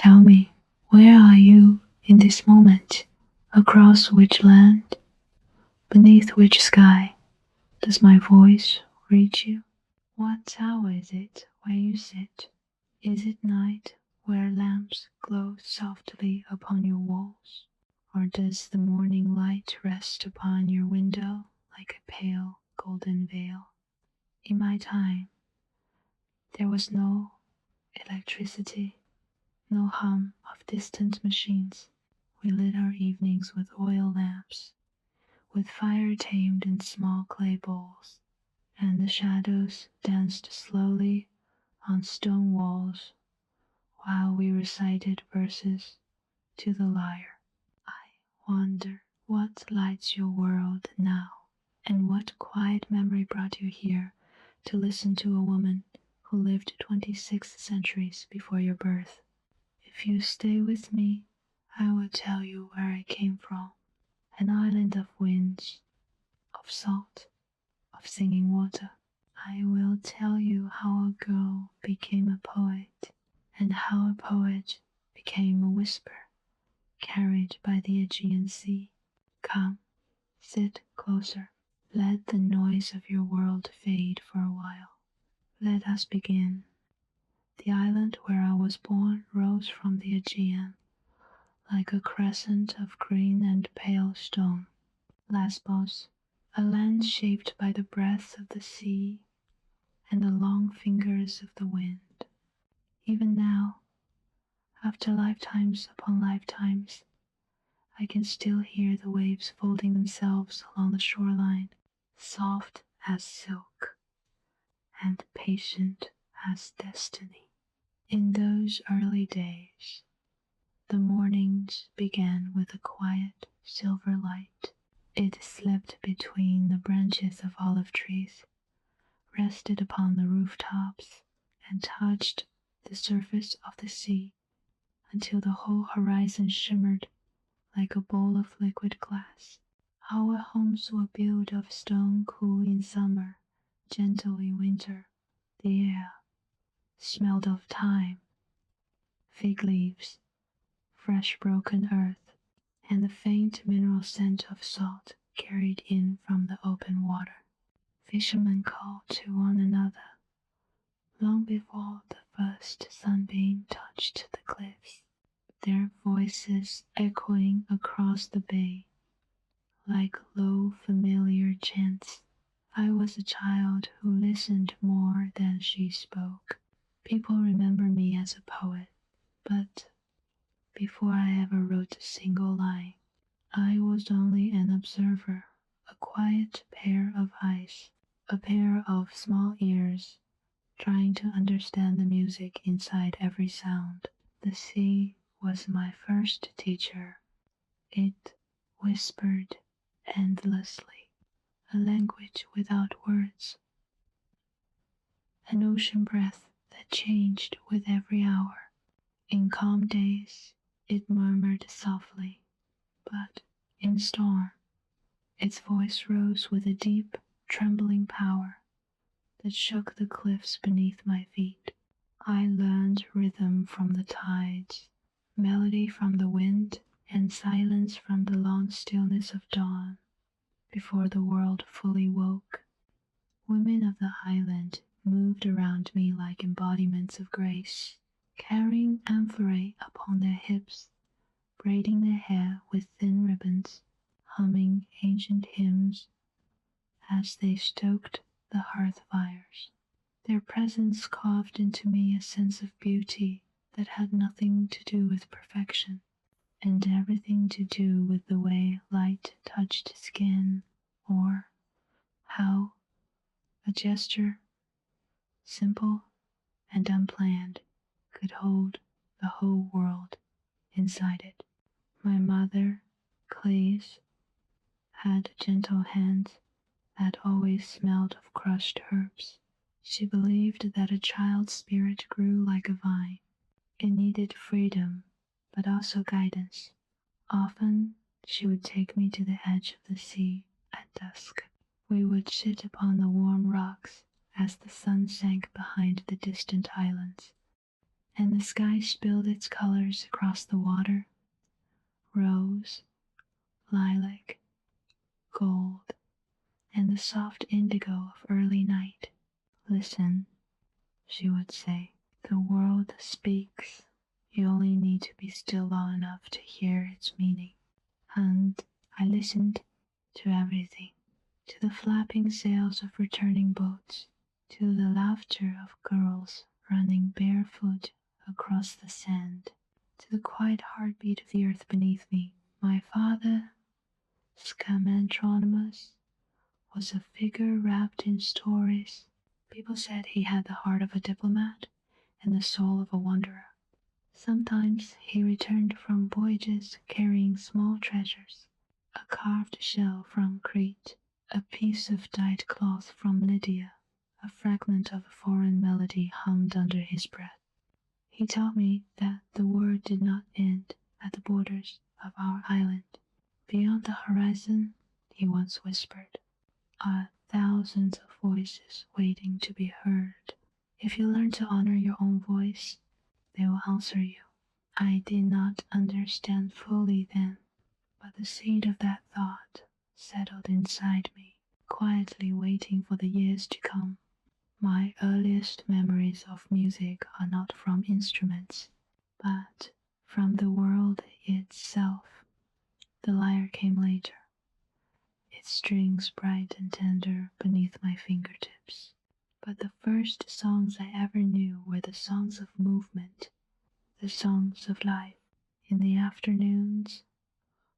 Tell me, where are you in this moment? Across which land? Beneath which sky? Does my voice reach you? What tower is it where you sit? Is it night where lamps glow softly upon your walls? Or does the morning light rest upon your window like a pale golden veil? In my time, there was no electricity, no hum of distant machines. We lit our evenings with oil lamps, with fire tamed in small clay bowls, and the shadows danced slowly on stone walls while we recited verses to the lyre. I wonder what lights your world now, and what quiet memory brought you here to listen to a woman who lived 26 centuries before your birth. If you stay with me, I will tell you where I came from, an island of winds, of salt, of singing water. I will tell you how a girl became a poet, and how a poet became a whisper, carried by the Aegean Sea. Come, sit closer. Let the noise of your world fade for a while. Let us begin. The island where I was born rose from the Aegean, like a crescent of green and pale stone. Lesbos, a land shaped by the breath of the sea and the long fingers of the wind. Even now, after lifetimes upon lifetimes, I can still hear the waves folding themselves along the shoreline, soft as silk and patient as destiny. In those early days, the mornings began with a quiet silver light. It slipped between the branches of olive trees, rested upon the rooftops, and touched the surface of the sea until the whole horizon shimmered like a bowl of liquid glass. Our homes were built of stone, cool in summer, gentle in winter. The air smelled of thyme, fig leaves, fresh broken earth, and the faint mineral scent of salt carried in from the open water. Fishermen called to one another long before the first sunbeam touched the cliffs, their voices echoing across the bay like low familiar chants. I was a child who listened more than she spoke. People remember me as a poet, but before I ever wrote a single line, I was only an observer, a quiet pair of eyes, a pair of small ears, trying to understand the music inside every sound. The sea was my first teacher. It whispered endlessly, a language without words, an ocean breath that changed with every hour. In calm days, it murmured softly, but in storm, its voice rose with a deep, trembling power that shook the cliffs beneath my feet. I learned rhythm from the tides, melody from the wind, and silence from the long stillness of dawn before the world fully woke. Women of the island moved around me like embodiments of grace, carrying amphorae upon their hips, braiding their hair with thin ribbons, humming ancient hymns as they stoked the hearth fires. Their presence carved into me a sense of beauty that had nothing to do with perfection, and everything to do with the way light touched skin, or how a gesture, simple and unplanned, could hold the whole world inside it. My mother, Cleese, had gentle hands that always smelled of crushed herbs. She believed that a child's spirit grew like a vine. It needed freedom, but also guidance. Often she would take me to the edge of the sea at dusk. We would sit upon the warm rocks as the sun sank behind the distant islands, and the sky spilled its colors across the water: rose, lilac, gold, and the soft indigo of early night. Listen, she would say, the world speaks. You only need to be still long enough to hear its meaning. And I listened to everything, to the flapping sails of returning boats, to the laughter of girls running barefoot across the sand, to the quiet heartbeat of the earth beneath me. My father, Scamandronymus, was a figure wrapped in stories. People said he had the heart of a diplomat and the soul of a wanderer. Sometimes he returned from voyages carrying small treasures: a carved shell from Crete, a piece of dyed cloth from Lydia, a fragment of a foreign melody hummed under his breath. He taught me that the world did not end at the borders of our island. Beyond the horizon, he once whispered, are thousands of voices waiting to be heard. If you learn to honor your own voice, they will answer you. I did not understand fully then, but the seed of that thought settled inside me, quietly waiting for the years to come. My earliest memories of music are not from instruments, but from the world itself. The lyre came later, its strings bright and tender beneath my fingertips. But the first songs I ever knew were the songs of movement, the songs of life. In the afternoons,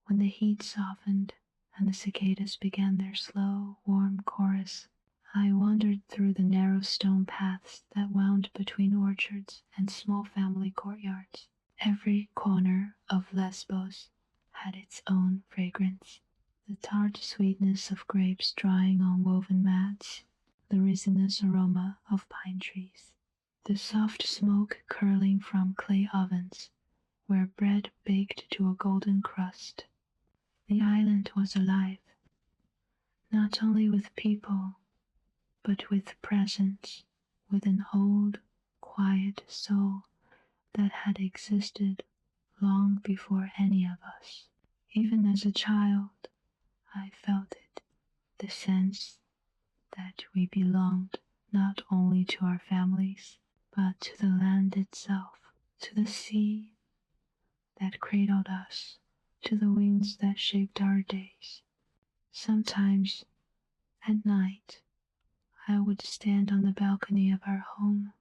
when the heat softened and the cicadas began their slow, warm chorus, I wandered through the narrow stone paths that wound between orchards and small family courtyards. Every corner of Lesbos had its own fragrance: the tart sweetness of grapes drying on woven mats, the resinous aroma of pine trees, the soft smoke curling from clay ovens where bread baked to a golden crust. The island was alive, not only with people, but with presence, with an old, quiet soul that had existed long before any of us. Even as a child, I felt it, the sense that we belonged not only to our families, but to the land itself, to the sea that cradled us, to the winds that shaped our days. Sometimes, at night, I would stand on the balcony of our home,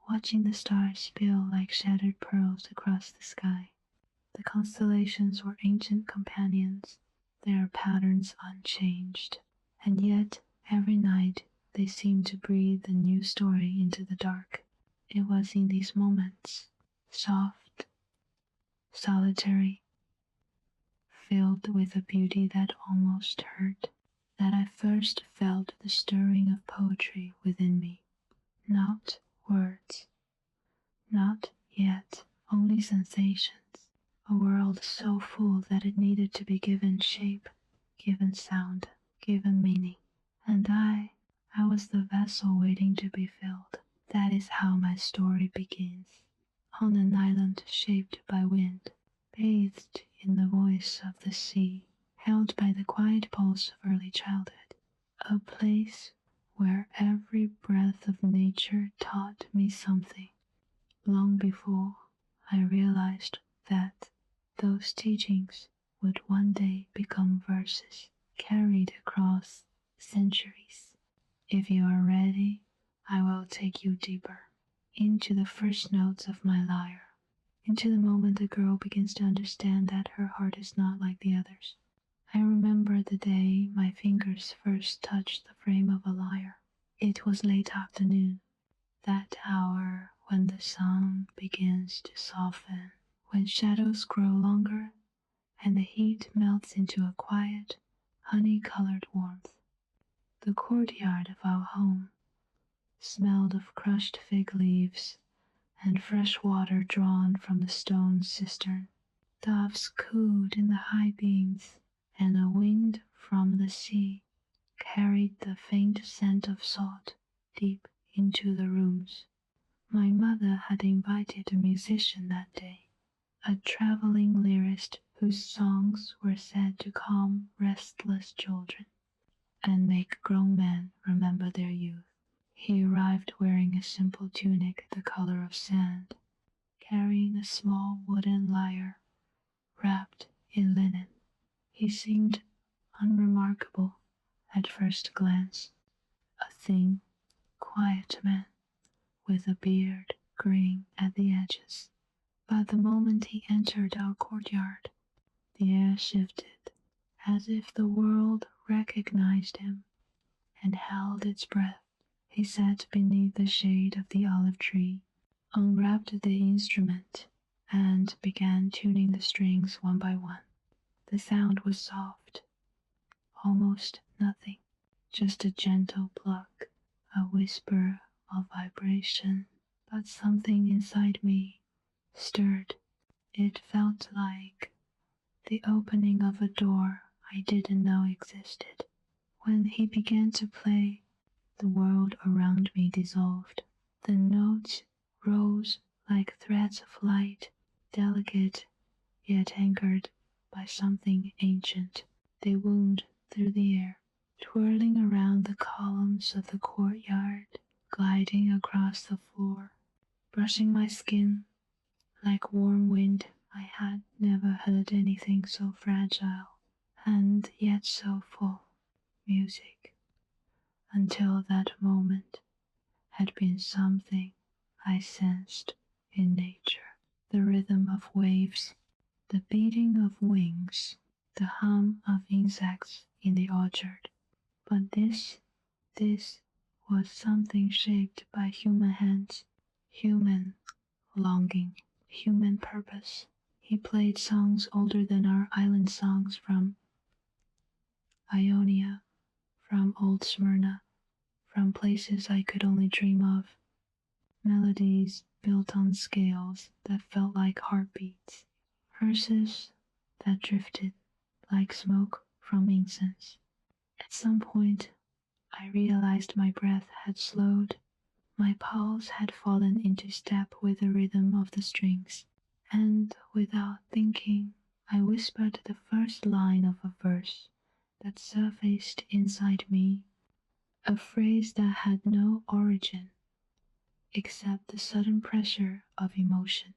watching the stars spill like shattered pearls across the sky. The constellations were ancient companions, their patterns unchanged, and yet every night they seemed to breathe a new story into the dark. It was in these moments, soft, solitary, filled with a beauty that almost hurt, that I first felt the stirring of poetry within me. Not words, not yet, only sensations. A world so full that it needed to be given shape, given sound, given meaning. And I was the vessel waiting to be filled. That is how my story begins. On an island shaped by wind, bathed in the voice of the sea, held by the quiet pulse of early childhood. A place where every breath of nature taught me something, long before I realized that those teachings would one day become verses carried across centuries. If you are ready, I will take you deeper, into the first notes of my lyre, into the moment a girl begins to understand that her heart is not like the others. I remember the day my fingers first touched the frame of a lyre. It was late afternoon, that hour when the sun begins to soften, when shadows grow longer and the heat melts into a quiet, honey-colored warmth. The courtyard of our home smelled of crushed fig leaves and fresh water drawn from the stone cistern. Doves cooed in the high beams, and a wind from the sea carried the faint scent of salt deep into the rooms. My mother had invited a musician that day, a traveling lyrist whose songs were said to calm restless children and make grown men remember their youth. He arrived wearing a simple tunic the color of sand, carrying a small wooden lyre wrapped in linen. He seemed unremarkable at first glance, a thin, quiet man with a beard graying at the edges. But the moment he entered our courtyard, the air shifted, as if the world recognized him and held its breath. He sat beneath the shade of the olive tree, unwrapped the instrument, and began tuning the strings one by one. The sound was soft, almost nothing, just a gentle pluck, a whisper of vibration. But something inside me stirred. It felt like the opening of a door I didn't know existed. When he began to play, the world around me dissolved. The notes rose like threads of light, delicate yet anchored by something ancient. They wound through the air, twirling around the columns of the courtyard, gliding across the floor, brushing my skin like warm wind. I had never heard anything so fragile and yet so full. Music, until that moment, had been something I sensed in nature. The rhythm of waves, the beating of wings, the hum of insects in the orchard. But this was something shaped by human hands, human longing, human purpose. He played songs older than our island songs from Ionia, from old Smyrna, from places I could only dream of. Melodies built on scales that felt like heartbeats, verses that drifted like smoke from incense. At some point, I realized my breath had slowed, my pulse had fallen into step with the rhythm of the strings, and without thinking, I whispered the first line of a verse that surfaced inside me, a phrase that had no origin except the sudden pressure of emotion.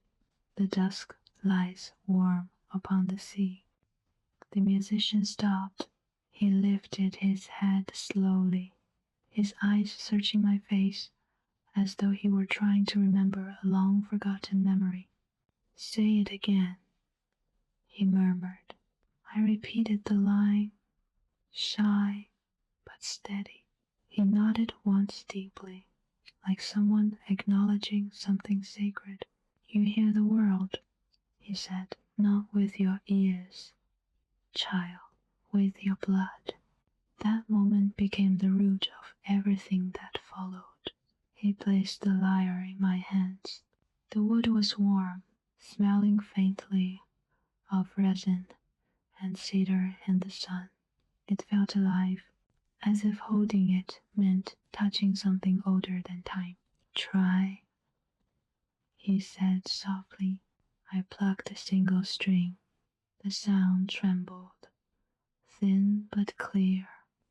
The dusk lies warm upon the sea. The musician stopped. He lifted his head slowly, his eyes searching my face as though he were trying to remember a long-forgotten memory. "Say it again," he murmured. I repeated the line, shy but steady. He nodded once deeply, like someone acknowledging something sacred. "You hear the world," he said, "not with your ears, child, with your blood." That moment became the root of everything that followed. He placed the lyre in my hands. The wood was warm, smelling faintly of resin and cedar in the sun. It felt alive, as if holding it meant touching something older than time. "Try," he said softly. I plucked a single string. The sound trembled, thin but clear.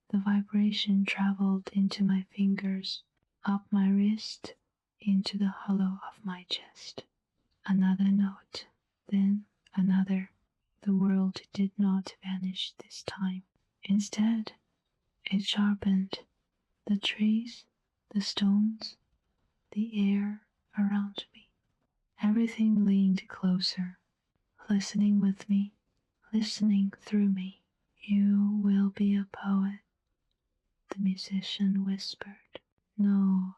The vibration traveled into my fingers, up my wrist, into the hollow of my chest. Another note, then another. The world did not vanish this time. Instead, it sharpened. The trees, the stones, the air around me. Everything leaned closer, listening with me, listening through me. "You will be a poet," the musician whispered. "No,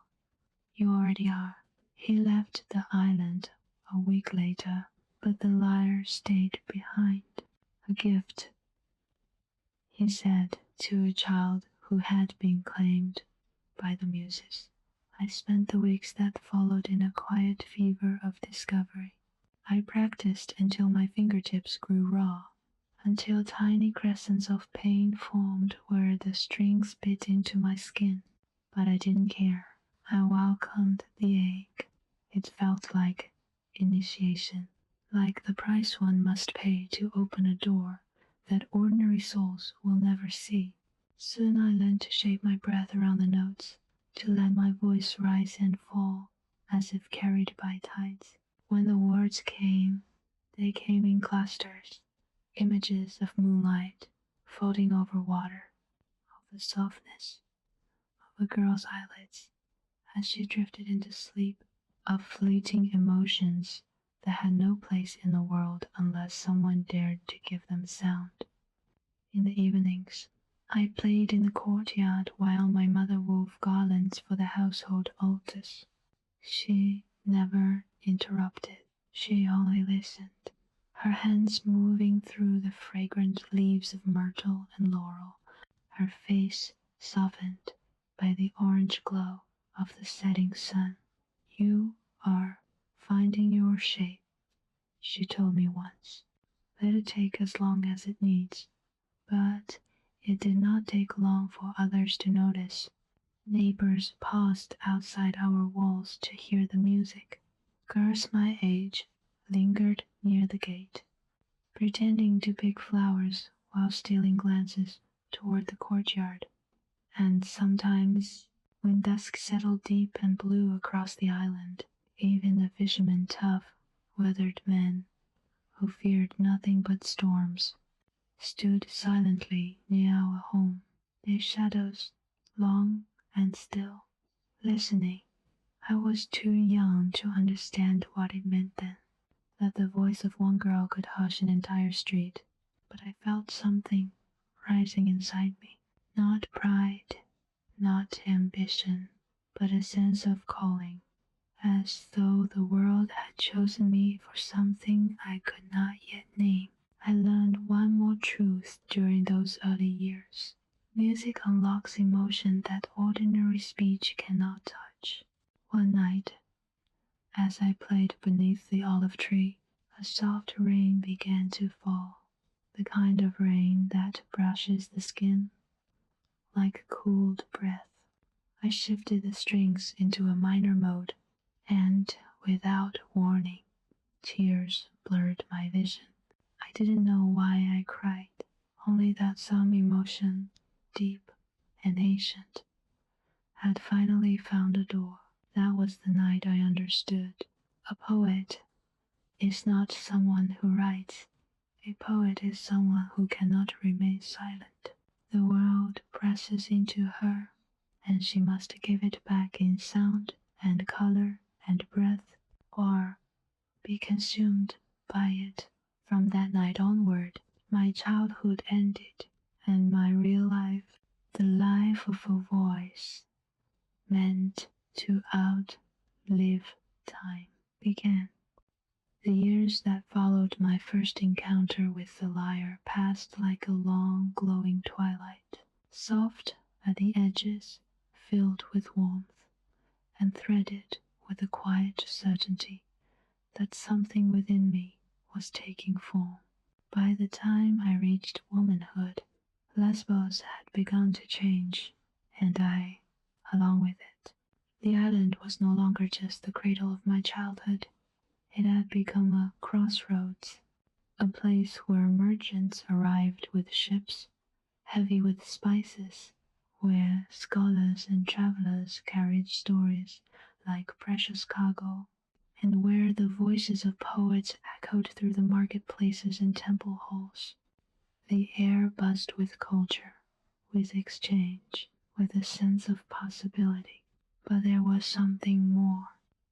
you already are." He left the island a week later, but the lyre stayed behind. "A gift," he said to a child who had been claimed by the Muses. I spent the weeks that followed in a quiet fever of discovery. I practiced until my fingertips grew raw, until tiny crescents of pain formed where the strings bit into my skin. But I didn't care. I welcomed the ache. It felt like initiation, like the price one must pay to open a door that ordinary souls will never see. Soon I learned to shape my breath around the notes, to let my voice rise and fall as if carried by tides. When the words came, they came in clusters, images of moonlight floating over water, of the softness of a girl's eyelids as she drifted into sleep, of fleeting emotions that had no place in the world unless someone dared to give them sound. In the evenings, I played in the courtyard while my mother wove garlands for the household altars. She never interrupted. She only listened, her hands moving through the fragrant leaves of myrtle and laurel, her face softened by the orange glow of the setting sun. You are finding your shape, she told me once. Let it take as long as it needs. But it did not take long for others to notice. Neighbors paused outside our walls to hear the music. Girls my age lingered near the gate, pretending to pick flowers while stealing glances toward the courtyard. And sometimes, when dusk settled deep and blue across the island, even the fishermen, tough, weathered men who feared nothing but storms, stood silently near our home, their shadows long and still, listening. I was too young to understand what it meant then, that the voice of one girl could hush an entire street, but I felt something rising inside me. Not pride, not ambition, but a sense of calling, as though the world had chosen me for something I could not yet name. I learned one more truth during those early years. Music unlocks emotion that ordinary speech cannot touch. One night, as I played beneath the olive tree, a soft rain began to fall, the kind of rain that brushes the skin like cooled breath. I shifted the strings into a minor mode, and without warning, tears blurred my vision. I didn't know why I cried, only that some emotion, deep and ancient, had finally found a door. That was the night I understood. A poet is not someone who writes. A poet is someone who cannot remain silent. The world presses into her, and she must give it back in sound and color and breath, or be consumed by it. From that night onward, my childhood ended, and my real life, the life of a voice, meant to outlive time, began. The years that followed my first encounter with the lyre passed like a long, glowing twilight, soft at the edges, filled with warmth, and threaded with a quiet certainty that something within me was taking form. By the time I reached womanhood, Lesbos had begun to change, and I, along with it. The island was no longer just the cradle of my childhood. It had become a crossroads, a place where merchants arrived with ships heavy with spices, where scholars and travelers carried stories like precious cargo, and where the voices of poets echoed through the marketplaces and temple halls. The air buzzed with culture, with exchange, with a sense of possibility. But there was something more,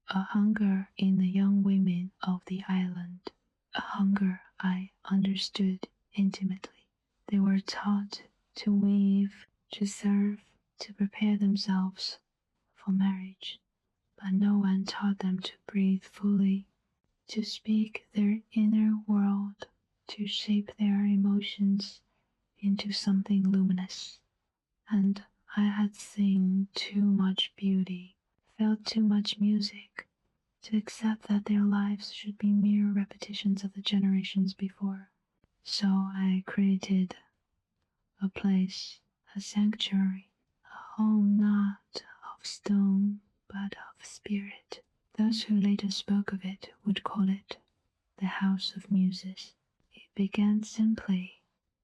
a hunger in the young women of the island, a hunger I understood intimately. They were taught to weave, to serve, to prepare themselves for marriage, but no one taught them to breathe fully, to speak their inner world, to shape their emotions into something luminous. And I had seen too much beauty, felt too much music, to accept that their lives should be mere repetitions of the generations before. So I created a place, a sanctuary, a home not of stone but of spirit, Those who later spoke of it would call it the House of Muses. It began simply,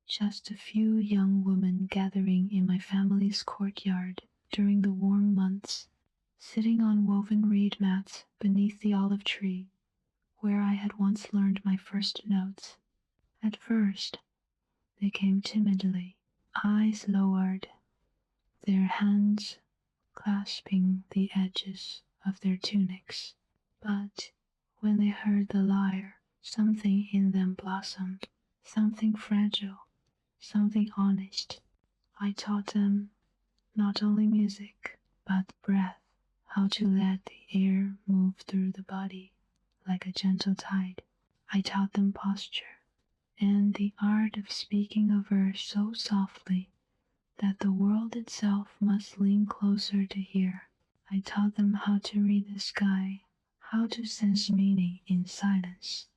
just a few young women gathering in my family's courtyard during the warm months, sitting on woven reed mats beneath the olive tree, where I had once learned my first notes. At first, they came timidly, eyes lowered, their hands clasping the edges of their tunics. But when they heard the lyre, something in them blossomed, something fragile, something honest. I taught them not only music, but breath, how to let the air move through the body like a gentle tide. I taught them posture and the art of speaking a verse so softly that the world itself must lean closer to hear. I taught them how to read the sky, how to sense meaning in silence,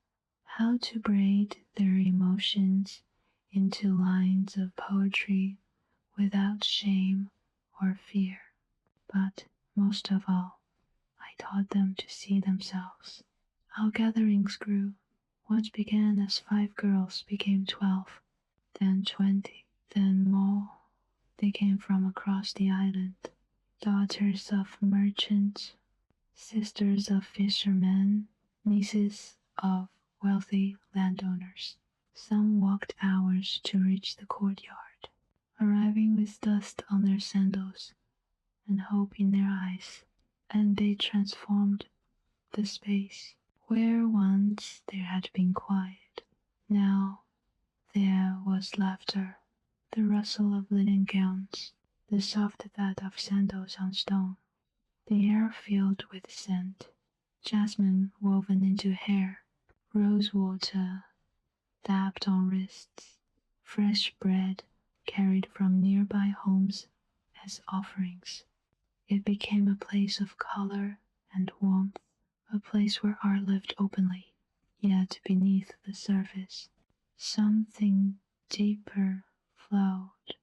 how to braid their emotions into lines of poetry without shame or fear. But most of all, I taught them to see themselves. Our gatherings grew. What began as 5 girls became 12, then 20, then more. They came from across the island, daughters of merchants, sisters of fishermen, nieces of wealthy landowners. Some walked hours to reach the courtyard, arriving with dust on their sandals and hope in their eyes, and they transformed the space where once there had been quiet. Now there was laughter, the rustle of linen gowns, the soft thud of sandals on stone, the air filled with scent, jasmine woven into hair, rose water dabbed on wrists, fresh bread carried from nearby homes as offerings. It became a place of color and warmth, a place where art lived openly, yet beneath the surface, something deeper flowed,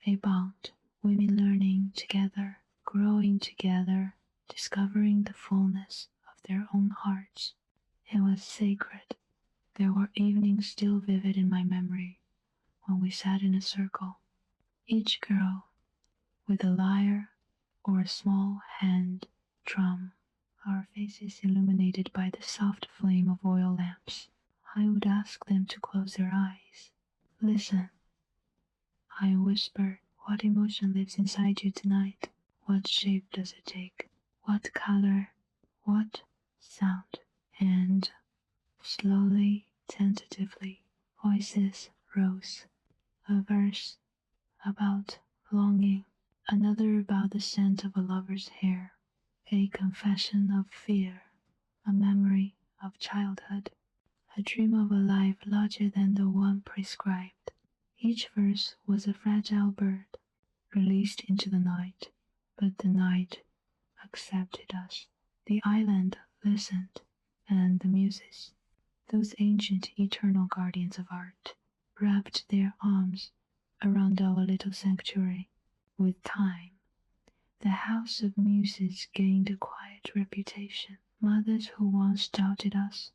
a bond, women learning together, growing together, discovering the fullness of their own hearts. It was sacred. There were evenings still vivid in my memory when we sat in a circle, each girl with a lyre or a small hand drum, our faces illuminated by the soft flame of oil lamps. I would ask them to close their eyes. Listen, I whispered, what emotion lives inside you tonight? What shape does it take? What color? What sound? And slowly, tentatively, voices rose. A verse about longing, another about the scent of a lover's hair, a confession of fear, a memory of childhood, a dream of a life larger than the one prescribed. Each verse was a fragile bird, released into the night, but the night accepted us. The island listened, and the muses, those ancient eternal guardians of art, wrapped their arms around our little sanctuary. With time, the House of Muses gained a quiet reputation. Mothers who once doubted us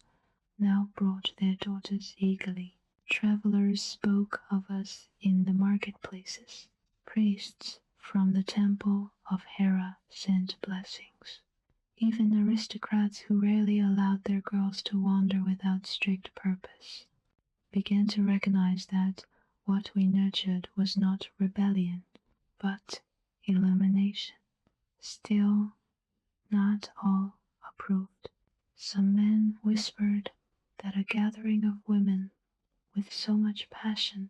now brought their daughters eagerly. Travelers spoke of us in the marketplaces. Priests from the temple of Hera sent blessings. Even aristocrats who rarely allowed their girls to wander without strict purpose began to recognize that what we nurtured was not rebellion, but illumination. Still, not all approved. Some men whispered that a gathering of women with so much passion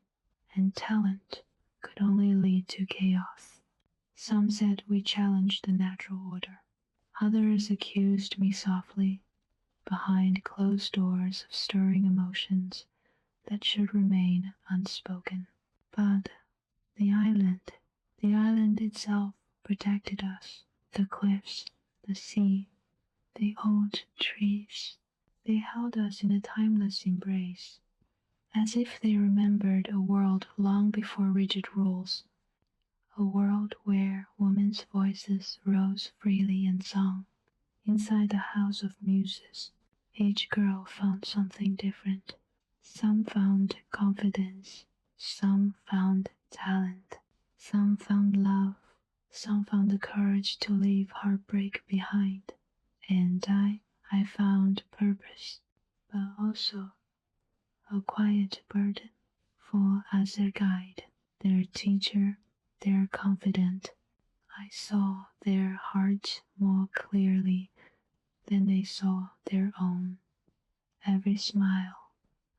and talent could only lead to chaos. Some said we challenged the natural order. Others accused me softly, behind closed doors, of stirring emotions that should remain unspoken. But the island itself protected us. The cliffs, the sea, the old trees, they held us in a timeless embrace, as if they remembered a world long before rigid rules, a world where women's voices rose freely in song, Inside the House of Muses, each girl found something different. Some found confidence, some found talent, some found love, some found the courage to leave heartbreak behind. And I found purpose, but also a quiet burden. For as their guide, their teacher, their confidant, I saw their hearts more clearly than they saw their own. Every smile,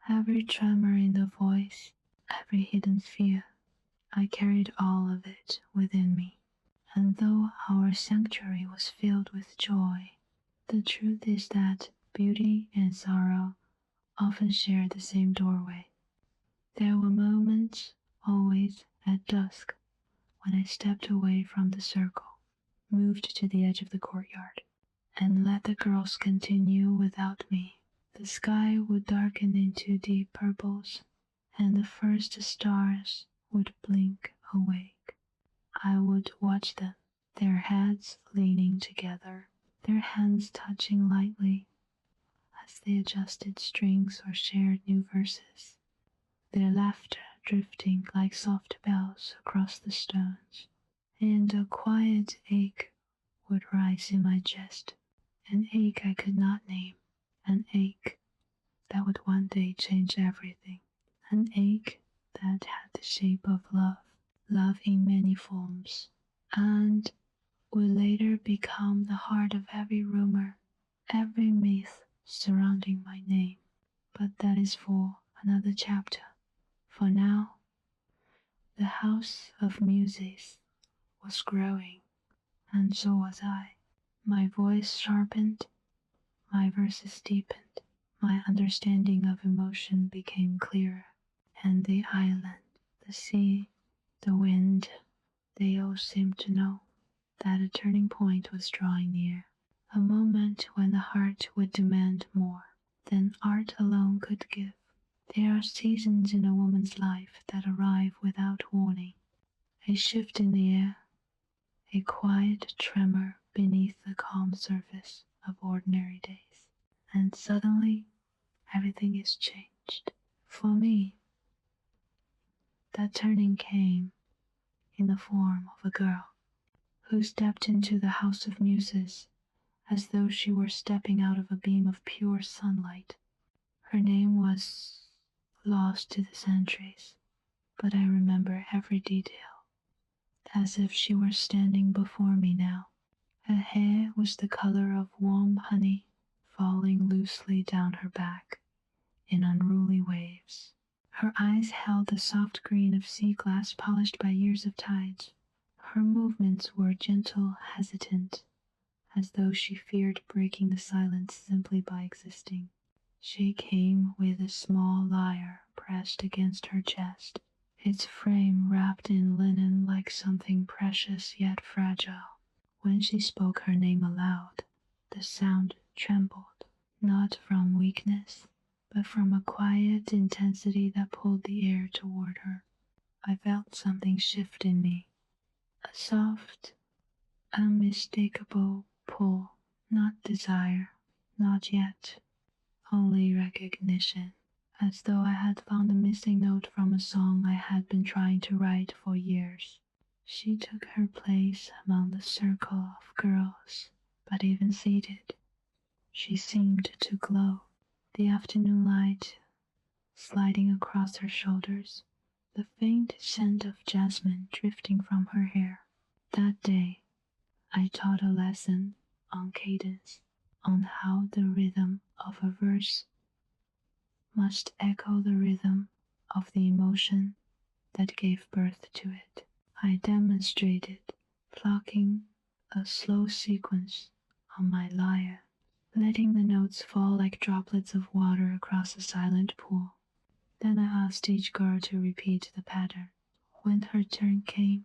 every tremor in the voice, every hidden fear, I carried all of it within me. And though our sanctuary was filled with joy, the truth is that beauty and sorrow often share the same doorway. There were moments, always at dusk, when I stepped away from the circle, moved to the edge of the courtyard, and let the girls continue without me. The sky would darken into deep purples, and the first stars would blink awake. I would watch them, their heads leaning together, their hands touching lightly as they adjusted strings or shared new verses, their laughter drifting like soft bells across the stones. And a quiet ache would rise in my chest, an ache I could not name, an ache that would one day change everything, an ache that had the shape of love, love in many forms, and would later become the heart of every rumor, every myth surrounding my name. But that is for another chapter. For now, the House of Muses was growing, and so was I. My voice sharpened, my verses deepened, my understanding of emotion became clearer, and the island, the sea, the wind, they all seemed to know that a turning point was drawing near, a moment when the heart would demand more than art alone could give. There are seasons in a woman's life that arrive without warning, a shift in the air, a quiet tremor beneath the calm surface of ordinary days, and suddenly everything is changed. For me, that turning came in the form of a girl who stepped into the House of Muses as though she were stepping out of a beam of pure sunlight. Her name was lost to the centuries, but I remember every detail, as if she were standing before me now. Her hair was the color of warm honey falling loosely down her back in unruly waves. Her eyes held the soft green of sea glass polished by years of tides. Her movements were gentle, hesitant, as though she feared breaking the silence simply by existing. She came with a small lyre pressed against her chest, its frame wrapped in linen like something precious yet fragile. When she spoke her name aloud, the sound trembled, not from weakness, but from a quiet intensity that pulled the air toward her. I felt something shift in me, a soft, unmistakable pull, not desire, not yet, only recognition, as though I had found a missing note from a song I had been trying to write for years. She took her place among the circle of girls, but even seated, she seemed to glow. The afternoon light sliding across her shoulders, the faint scent of jasmine drifting from her hair. That day, I taught a lesson on cadence, on how the rhythm of a verse must echo the rhythm of the emotion that gave birth to it. I demonstrated plucking a slow sequence on my lyre, letting the notes fall like droplets of water across a silent pool. Then I asked each girl to repeat the pattern. When her turn came,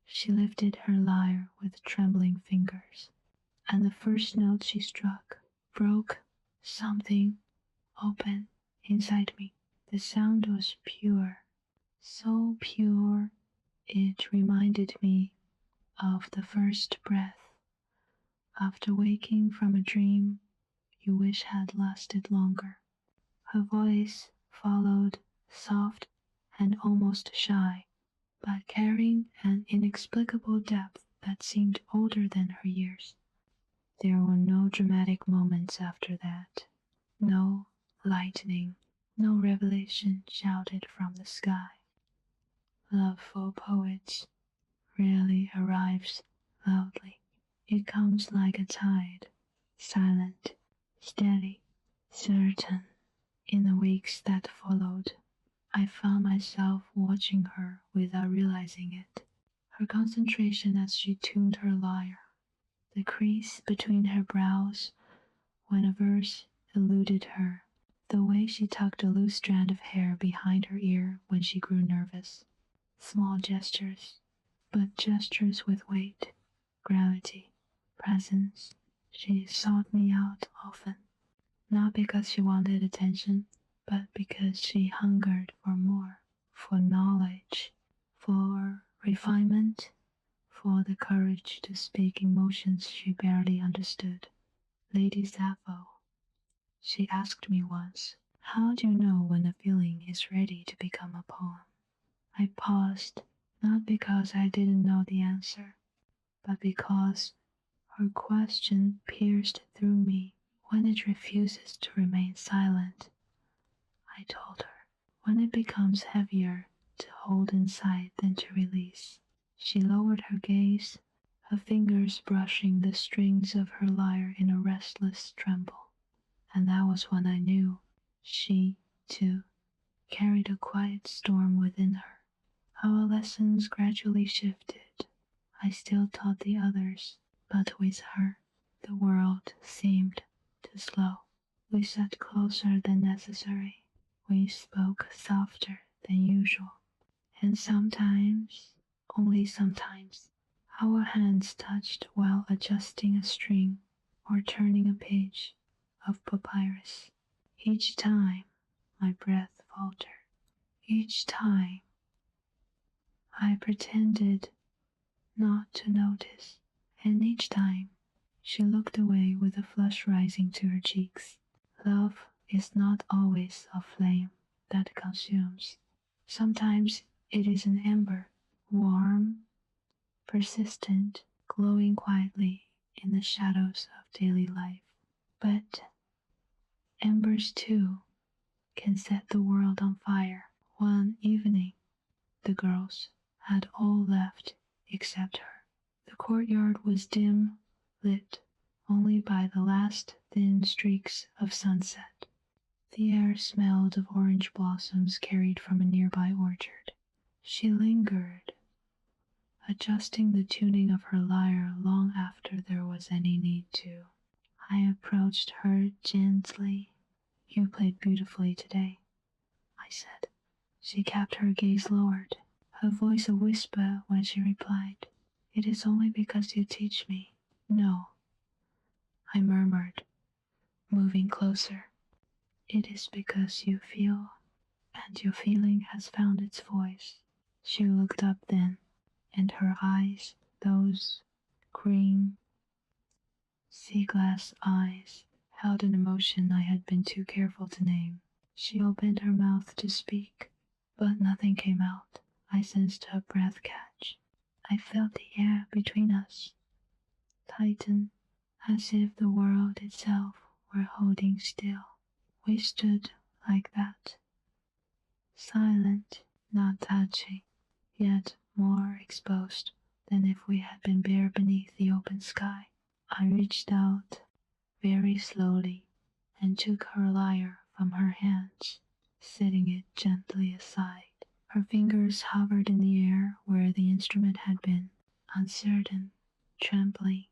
she lifted her lyre with trembling fingers, and the first note she struck broke something open inside me. The sound was pure, so pure it reminded me of the first breath after waking from a dream you wish had lasted longer. Her voice followed, soft and almost shy, but carrying an inexplicable depth that seemed older than her years. There were no dramatic moments after that. No lightning, no revelation shouted from the sky. Love for poets rarely arrives loudly. It comes like a tide, silent, steady, certain. In the weeks that followed, I found myself watching her without realizing it. Her concentration as she tuned her lyre, the crease between her brows when a verse eluded her, the way she tucked a loose strand of hair behind her ear when she grew nervous. Small gestures, but gestures with weight, gravity, presence. She sought me out often, not because she wanted attention, but because she hungered for more, for knowledge, for refinement, for the courage to speak emotions she barely understood. Lady Sappho, she asked me once, how do you know when a feeling is ready to become a poem? I paused, not because I didn't know the answer, but because her question pierced through me when it refuses to remain silent. I told her, when it becomes heavier to hold inside than to release. She lowered her gaze, her fingers brushing the strings of her lyre in a restless tremble. And that was when I knew she, too, carried a quiet storm within her. Our lessons gradually shifted. I still taught the others, but with her, the world seemed too slow. We sat closer than necessary. We spoke softer than usual. And sometimes, only sometimes, our hands touched while adjusting a string or turning a page of papyrus. Each time, my breath faltered. Each time, I pretended not to notice, and each time she looked away with a flush rising to her cheeks. Love is not always a flame that consumes. Sometimes it is an ember, warm, persistent, glowing quietly in the shadows of daily life. But embers too can set the world on fire. One evening, the girls had all left except her. The courtyard was dim, lit only by the last thin streaks of sunset. The air smelled of orange blossoms carried from a nearby orchard. She lingered, adjusting the tuning of her lyre long after there was any need to. I approached her gently. You played beautifully today, I said. She kept her gaze lowered, her voice a whisper when she replied, It is only because you teach me. No, I murmured, moving closer. It is because you feel, and your feeling has found its voice. She looked up then, and her eyes, those green, sea glass eyes, held an emotion I had been too careful to name. She opened her mouth to speak, but nothing came out. I sensed her breath catch. I felt the air between us tighten, as if the world itself were holding still. We stood like that, silent, not touching, yet more exposed than if we had been bare beneath the open sky. I reached out very slowly and took her lyre from her hands, setting it gently aside. Her fingers hovered in the air where the instrument had been, uncertain, trembling,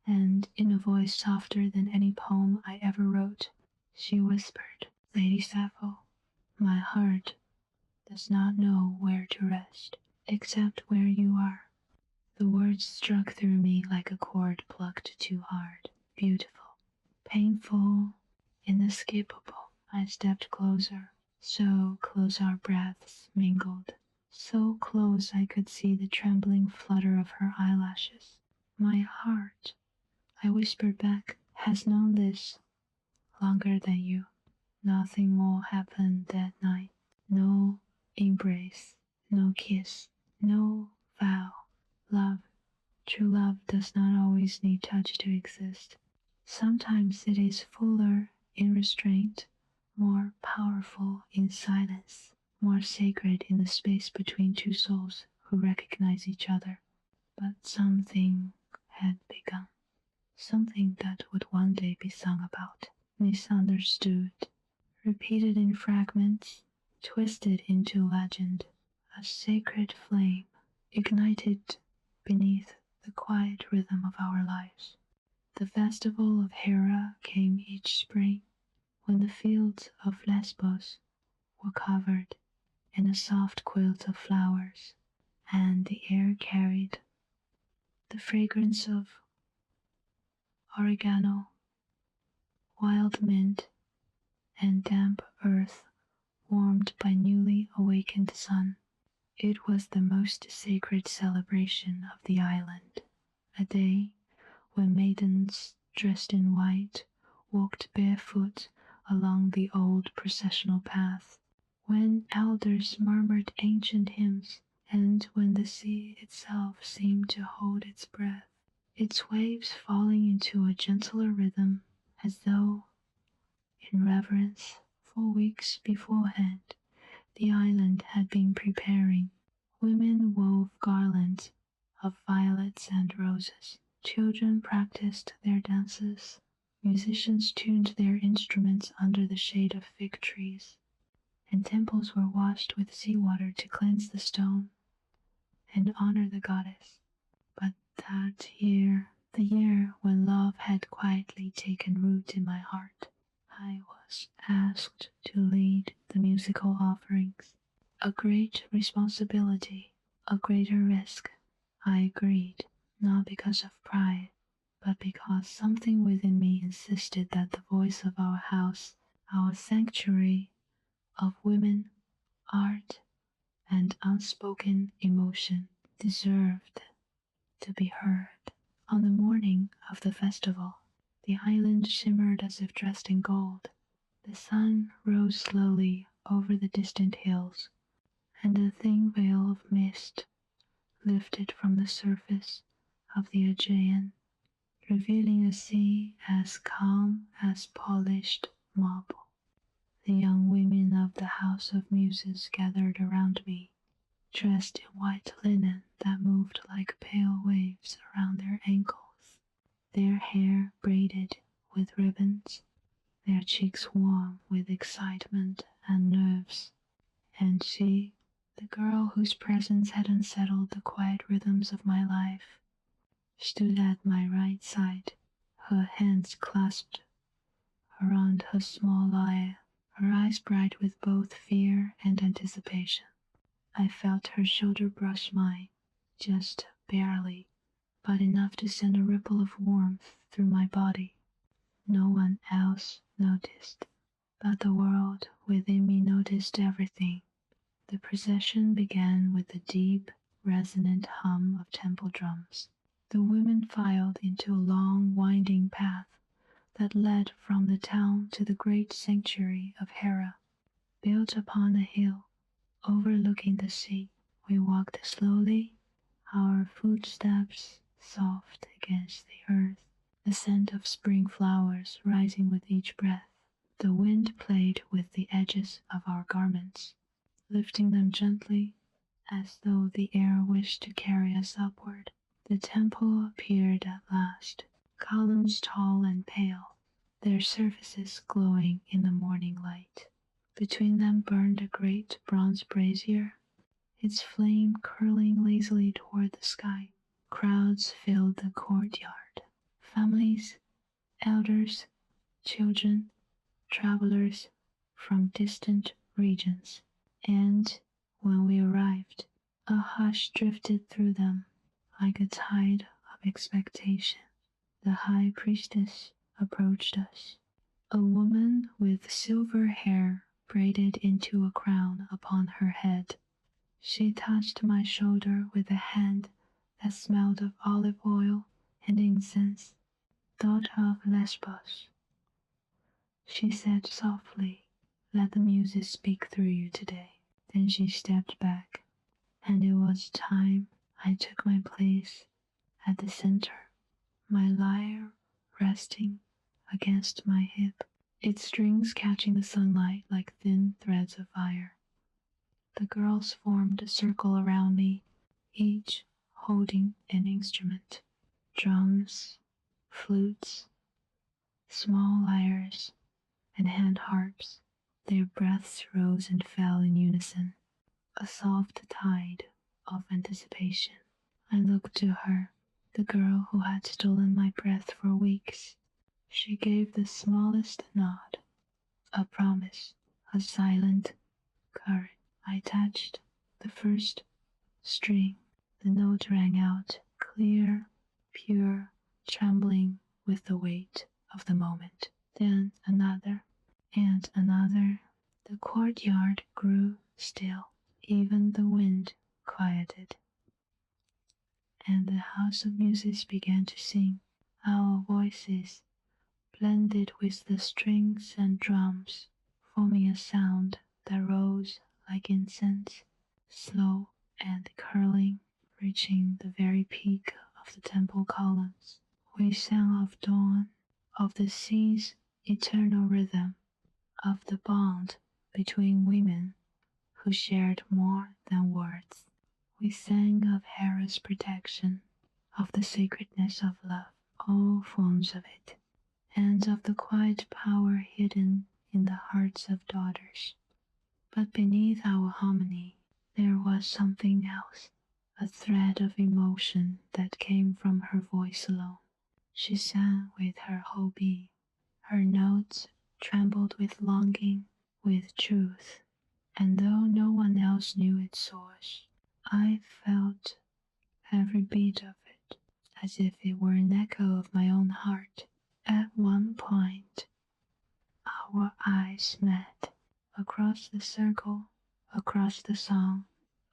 and in a voice softer than any poem I ever wrote, she whispered, Lady Sappho, my heart does not know where to rest, except where you are. The words struck through me like a cord plucked too hard. Beautiful, painful, inescapable. I stepped closer, so close our breaths mingled, so close I could see the trembling flutter of her eyelashes. My heart, I whispered back, has known this longer than you. Nothing more happened that night. No embrace, no kiss, no vow. Love, true love does not always need touch to exist. Sometimes it is fuller in restraint, more powerful in silence, more sacred in the space between two souls who recognize each other. But something had begun. Something that would one day be sung about, misunderstood, repeated in fragments, twisted into legend, a sacred flame ignited beneath the quiet rhythm of our lives. The festival of Hera came each spring when the fields of Lesbos were covered in a soft quilt of flowers, and the air carried the fragrance of oregano, wild mint, and damp earth warmed by newly awakened sun. It was the most sacred celebration of the island, a day when maidens dressed in white walked barefoot along the old processional path, when elders murmured ancient hymns, and when the sea itself seemed to hold its breath, its waves falling into a gentler rhythm, as though, in reverence, for weeks beforehand, the island had been preparing. Women wove garlands of violets and roses. Children practiced their dances. Musicians tuned their instruments under the shade of fig trees. And temples were washed with seawater to cleanse the stone and honor the goddess. But that year, the year when love had quietly taken root in my heart, I was asked to lead the musical offerings. A great responsibility, a greater risk. I agreed, not because of pride, but because something within me insisted that the voice of our house, our sanctuary of women, art, and unspoken emotion, deserved to be heard. On the morning of the festival, the island shimmered as if dressed in gold. The sun rose slowly over the distant hills, and a thin veil of mist lifted from the surface of the Aegean, revealing a sea as calm as polished marble. The young women of the House of Muses gathered around me, dressed in white linen that moved like pale waves around their ankles, their hair braided with ribbons, their cheeks warm with excitement and nerves. And she, the girl whose presence had unsettled the quiet rhythms of my life, stood at my right side, her hands clasped around her small lyre, her eyes bright with both fear and anticipation. I felt her shoulder brush mine, just barely, but enough to send a ripple of warmth through my body. No one else noticed, but the world within me noticed everything. The procession began with a deep, resonant hum of temple drums. The women filed into a long, winding path that led from the town to the great sanctuary of Hera, built upon a hill overlooking the sea. We walked slowly, our footsteps soft against the earth, the scent of spring flowers rising with each breath. The wind played with the edges of our garments, lifting them gently as though the air wished to carry us upward. The temple appeared at last, columns tall and pale, their surfaces glowing in the morning light. Between them burned a great bronze brazier, its flame curling lazily toward the sky. Crowds filled the courtyard. Families, elders, children, travelers from distant regions. And when we arrived, a hush drifted through them like a tide of expectation. The high priestess approached us, a woman with silver hair braided into a crown upon her head. She touched my shoulder with a hand that smelled of olive oil and incense. thought of Lesbos. She said softly, "Let the muses speak through you today." Then she stepped back, and it was time I took my place at the center, my lyre resting against my hip, its strings catching the sunlight like thin threads of fire. The girls formed a circle around me, each holding an instrument: drums, flutes, small lyres, and hand harps. Their breaths rose and fell in unison, a soft tide of anticipation. I looked to her, the girl who had stolen my breath for weeks. She gave the smallest nod, a promise, a silent courage. I touched the first string. The note rang out, clear, pure, trembling with the weight of the moment. Then another, and another. The courtyard grew still. Even the wind quieted. And the House of Muses began to sing. Our voices blended with the strings and drums, forming a sound that rose like incense, slow and curling, reaching the very peak of the temple columns. We sang of dawn, of the sea's eternal rhythm, of the bond between women who shared more than words. We sang of Hera's protection, of the sacredness of love, all forms of it, and of the quiet power hidden in the hearts of daughters. But beneath our harmony, there was something else, a thread of emotion that came from her voice alone. She sang with her whole being. Her notes trembled with longing, with truth, and though no one else knew its source, I felt every beat of it, as if it were an echo of my own heart. At one point, our eyes met, across the circle, across the song,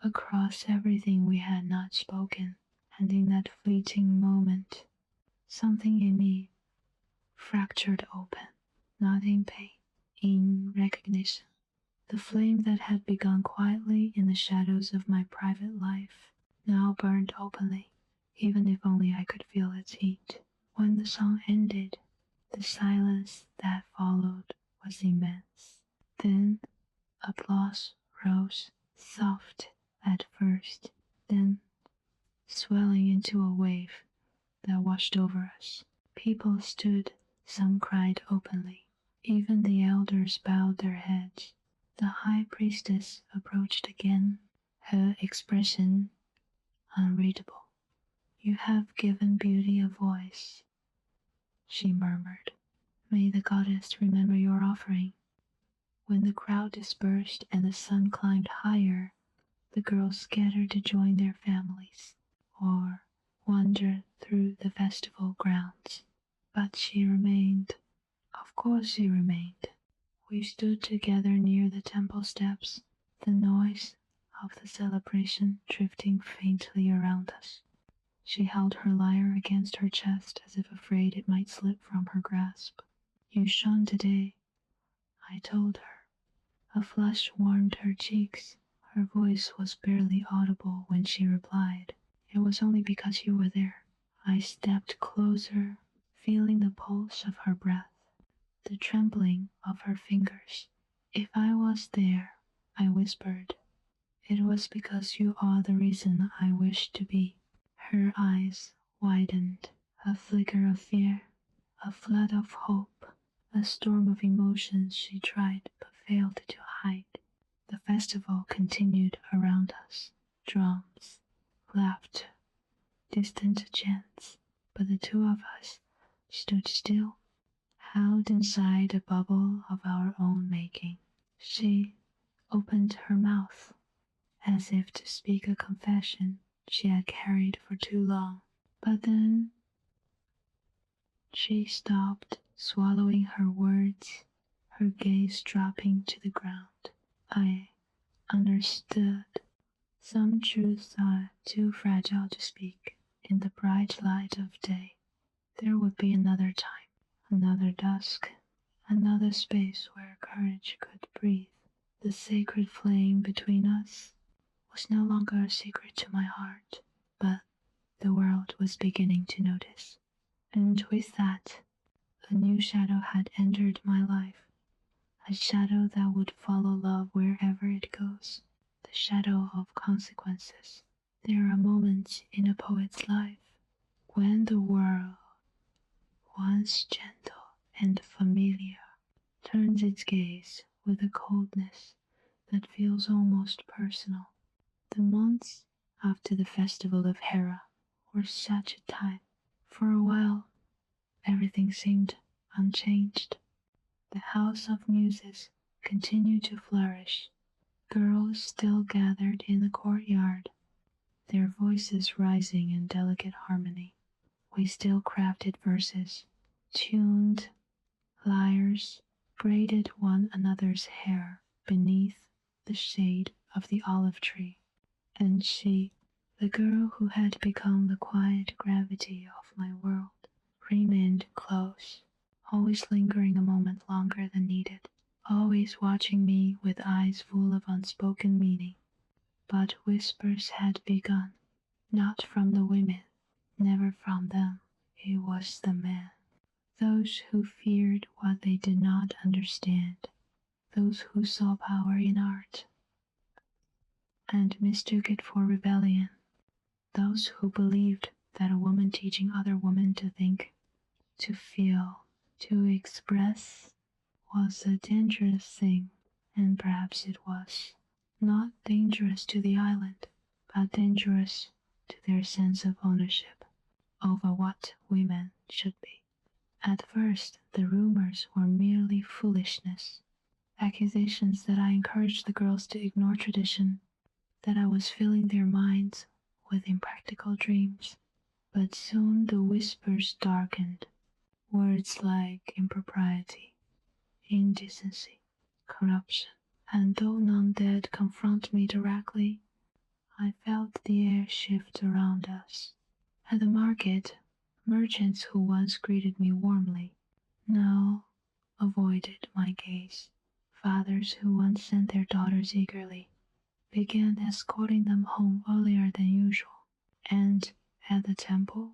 across everything we had not spoken, and in that fleeting moment, something in me fractured open, not in pain, in recognition. The flame that had begun quietly in the shadows of my private life now burned openly, even if only I could feel its heat. When the song ended, the silence that followed was immense. Then applause rose, soft at first, then swelling into a wave that washed over us. People stood, some cried openly. Even the elders bowed their heads. The high priestess approached again, her expression unreadable. "You have given beauty a voice," she murmured. "May the goddess remember your offering." When the crowd dispersed and the sun climbed higher, the girls scattered to join their families or wander through the festival grounds. But she remained. Of course she remained. We stood together near the temple steps, the noise of the celebration drifting faintly around us. She held her lyre against her chest as if afraid it might slip from her grasp. "You shone today," I told her. A flush warmed her cheeks. Her voice was barely audible when she replied, "It was only because you were there." I stepped closer, feeling the pulse of her breath, the trembling of her fingers. "If I was there," I whispered, "it was because you are the reason I wished to be." Her eyes widened, a flicker of fear, a flood of hope, a storm of emotions she tried but failed to hide. The festival continued around us. Drums, laughter, distant chants, but the two of us stood still, held inside a bubble of our own making. She opened her mouth, as if to speak a confession she had carried for too long, but then she stopped, swallowing her words, her gaze dropping to the ground. I understood. Some truths are too fragile to speak in the bright light of day. There would be another time, another dusk, another space where courage could breathe. The sacred flame between us was no longer a secret to my heart, but the world was beginning to notice. And with that, a new shadow had entered my life, a shadow that would follow love wherever it goes, the shadow of consequences. There are moments in a poet's life when the world, once gentle and familiar, turns its gaze with a coldness that feels almost personal. The months after the festival of Hera were such a time. For a while, everything seemed unchanged. The House of Muses continued to flourish. Girls still gathered in the courtyard, their voices rising in delicate harmony. We still crafted verses, tuned lyres, braided one another's hair beneath the shade of the olive tree. And she, the girl who had become the quiet gravity of my world, remained close, always lingering a moment longer than needed, always watching me with eyes full of unspoken meaning. But whispers had begun, not from the women, never from them. It was the men. Those who feared what they did not understand, those who saw power in art and mistook it for rebellion, those who believed that a woman teaching other women to think, to feel, to express was a dangerous thing, and perhaps it was. Not dangerous to the island, but dangerous to their sense of ownership over what women should be. At first, the rumors were merely foolishness, accusations that I encouraged the girls to ignore tradition, that I was filling their minds with impractical dreams. But soon the whispers darkened, words like impropriety, indecency, corruption, and though none dared confront me directly, I felt the air shift around us. At the market, merchants who once greeted me warmly now avoided my gaze. Fathers who once sent their daughters eagerly began escorting them home earlier than usual. And at the temple,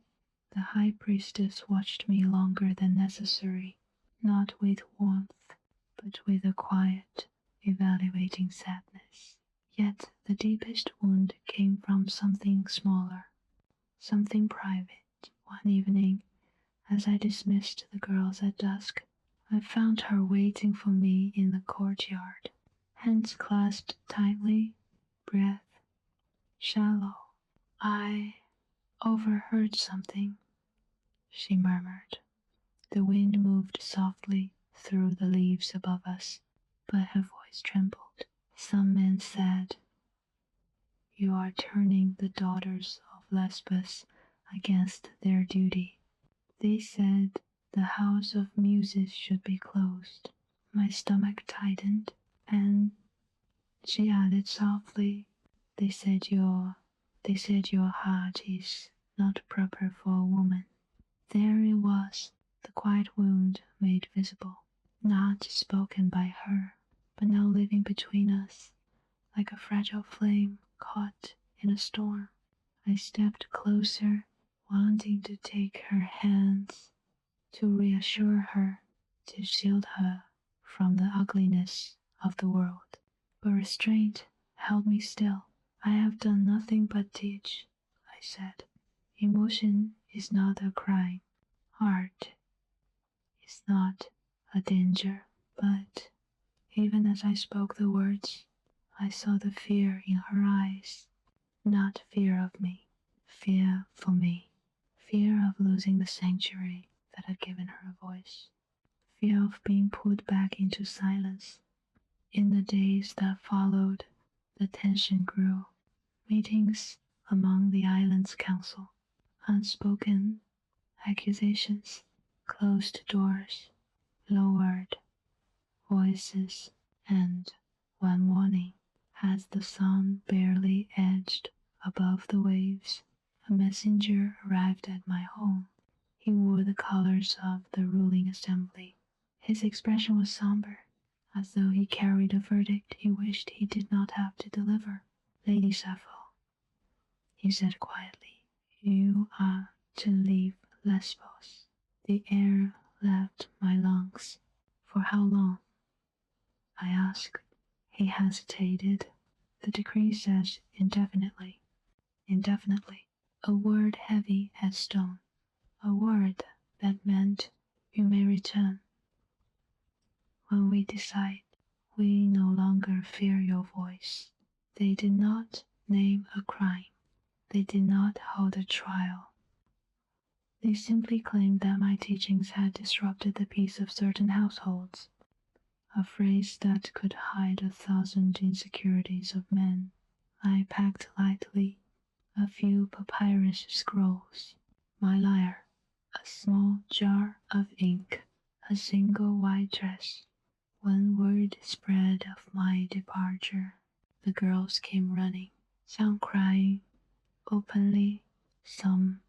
the high priestess watched me longer than necessary, not with warmth, but with a quiet, evaluating sadness. Yet the deepest wound came from something smaller, something private. One evening, as I dismissed the girls at dusk, I found her waiting for me in the courtyard, hands clasped tightly, breath shallow. "I overheard something," she murmured. The wind moved softly through the leaves above us, but her voice trembled. "Some men said, you are turning the daughters of Lesbos against their duty. They said the House of Muses should be closed." My stomach tightened, and she added softly, They said your heart is not proper for a woman." There it was, the quiet wound made visible, not spoken by her, but now living between us, like a fragile flame caught in a storm. I stepped closer, wanting to take her hands, to reassure her, to shield her from the ugliness of the world. But restraint held me still. "I have done nothing but teach," I said. "Emotion is not a crime. Art is not a danger." But even as I spoke the words, I saw the fear in her eyes. Not fear of me, fear for me. Fear of losing the sanctuary that had given her a voice. Fear of being put back into silence. In the days that followed, the tension grew. Meetings among the island's council, unspoken accusations, closed doors, lowered voices, and one morning, as the sun barely edged above the waves, a messenger arrived at my home. He wore the colors of the ruling assembly. His expression was somber, as though he carried a verdict he wished he did not have to deliver. Lady Sappho, he said quietly, you are to leave Lesbos. The air left my lungs. For how long? I asked. He hesitated. The decree says indefinitely. Indefinitely. A word heavy as stone. A word that meant you may return. When we decide, we no longer fear your voice. They did not name a crime. They did not hold a trial. They simply claimed that my teachings had disrupted the peace of certain households, a phrase that could hide 1,000 insecurities of men. I packed lightly a few papyrus scrolls, my lyre, a small jar of ink, a single white dress. When word spread of my departure, the girls came running, some crying openly, some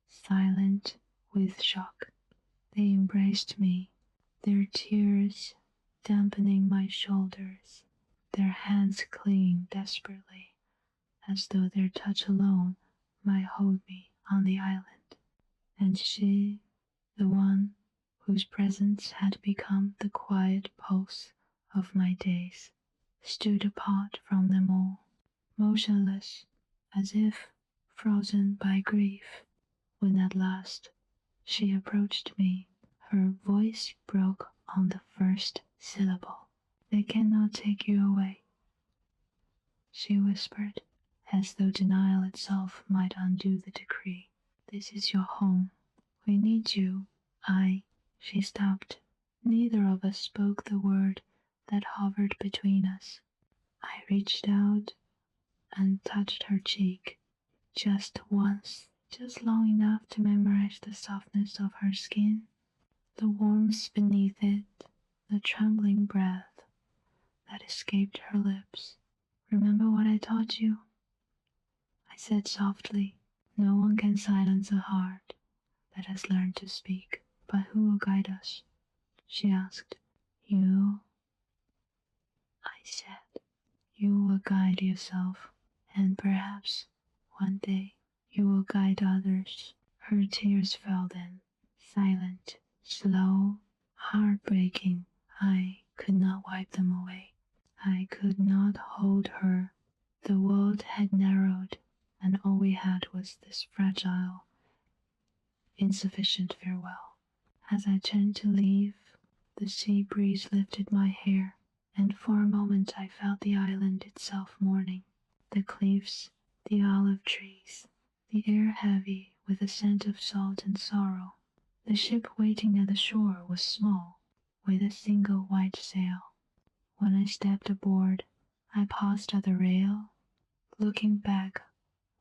silent with shock. They embraced me, their tears dampening my shoulders, their hands clinging desperately, as though their touch alone might hold me on the island. And she, the one whose presence had become the quiet pulse of my days, stood apart from them all, motionless, as if frozen by grief. When at last she approached me, her voice broke on the first syllable. They cannot take you away, she whispered, as though denial itself might undo the decree. This is your home. We need you. She stopped. Neither of us spoke the word that hovered between us. I reached out and touched her cheek, just once, just long enough to memorize the softness of her skin, the warmth beneath it, the trembling breath that escaped her lips. Remember what I taught you? I said softly, no one can silence a heart that has learned to speak. But who will guide us? She asked. You, I said. You will guide yourself, and perhaps one day you will guide others. Her tears fell then, silent, slow, heartbreaking. I could not wipe them away. I could not hold her. The world had narrowed, and all we had was this fragile, insufficient farewell. As I turned to leave, the sea breeze lifted my hair, and for a moment I felt the island itself mourning. The cliffs, the olive trees, the air heavy with the scent of salt and sorrow. The ship waiting at the shore was small, with a single white sail. When I stepped aboard, I paused at the rail, looking back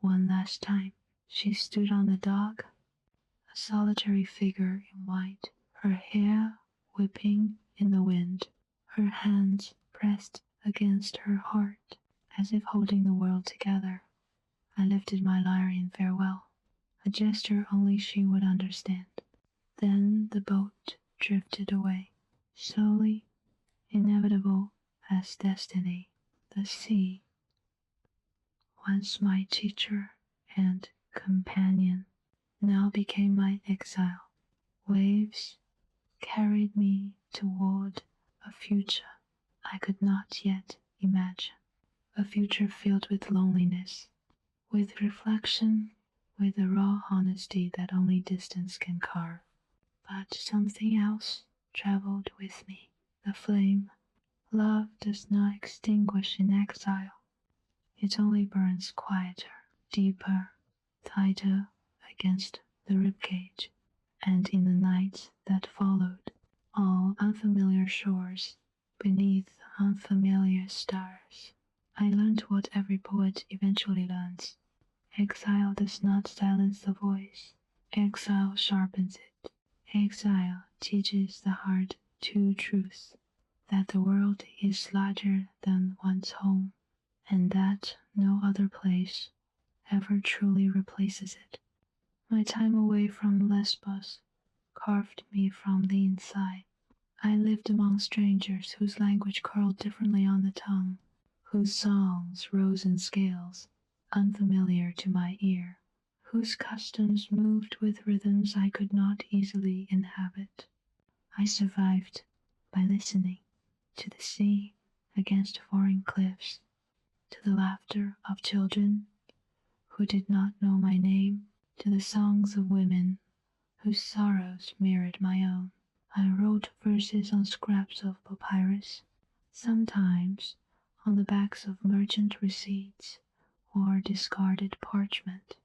one last time. She stood on the dock, a solitary figure in white, her hair whipping in the wind, her hands pressed against her heart, as if holding the world together. I lifted my lyre in farewell, a gesture only she would understand. Then the boat drifted away, slowly, inevitable as destiny. The sea, once my teacher and companion, now became my exile. Waves carried me toward a future I could not yet imagine, a future filled with loneliness, with reflection, with the raw honesty that only distance can carve. But something else traveled with me, the flame. Love does not extinguish in exile. It only burns quieter, deeper, tighter against the ribcage. And in the night that followed, all unfamiliar shores, beneath unfamiliar stars, I learned what every poet eventually learns. Exile does not silence the voice. Exile sharpens it. Exile teaches the heart two truths: that the world is larger than one's home, and that no other place ever truly replaces it. My time away from Lesbos carved me from the inside. I lived among strangers whose language curled differently on the tongue, whose songs rose in scales, unfamiliar to my ear, whose customs moved with rhythms I could not easily inhabit. I survived by listening to the sea against foreign cliffs, to the laughter of children who did not know my name, to the songs of women whose sorrows mirrored my own. I wrote verses on scraps of papyrus, sometimes on the backs of merchant receipts or discarded parchment,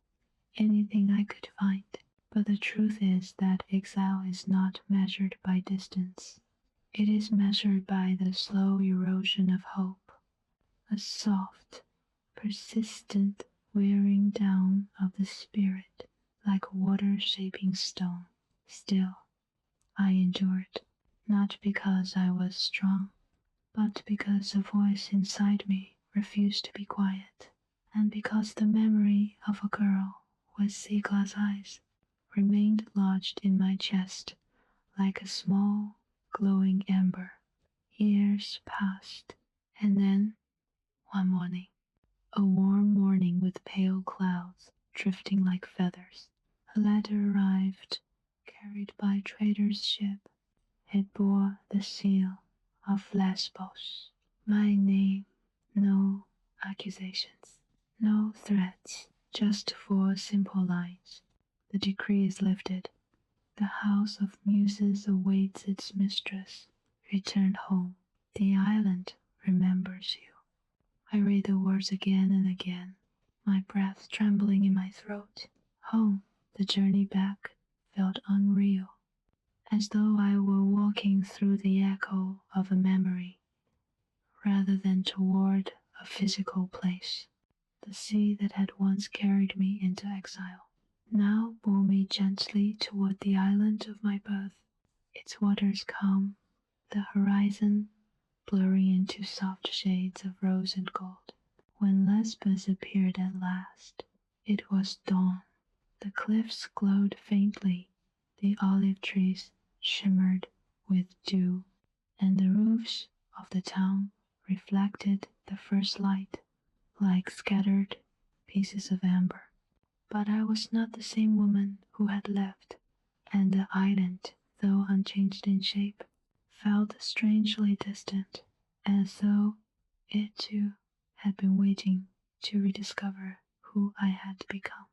anything I could find. But the truth is that exile is not measured by distance. It is measured by the slow erosion of hope, a soft, persistent wearing down of the spirit like water shaping stone. Still, I endured, not because I was strong, but because a voice inside me refused to be quiet, and because the memory of a girl with sea-glass eyes remained lodged in my chest like a small, glowing ember. Years passed, and then, one morning, a warm morning with pale clouds drifting like feathers, a letter arrived, carried by a trader's ship. It bore the seal of Lesbos. My name, no accusations, no threats, just 4 simple lines. The decree is lifted. The House of Muses awaits its mistress. Return home. The island remembers you. I read the words again and again, my breath trembling in my throat. Home, the journey back, felt unreal, as though I were walking through the echo of a memory, rather than toward a physical place. The sea that had once carried me into exile now bore me gently toward the island of my birth. Its waters calm, the horizon blurring into soft shades of rose and gold. When Lesbos appeared at last, it was dawn. The cliffs glowed faintly, the olive trees shimmered with dew, and the roofs of the town reflected the first light like scattered pieces of amber. But I was not the same woman who had left, and the island, though unchanged in shape, felt strangely distant, as though it too had been waiting to rediscover who I had become.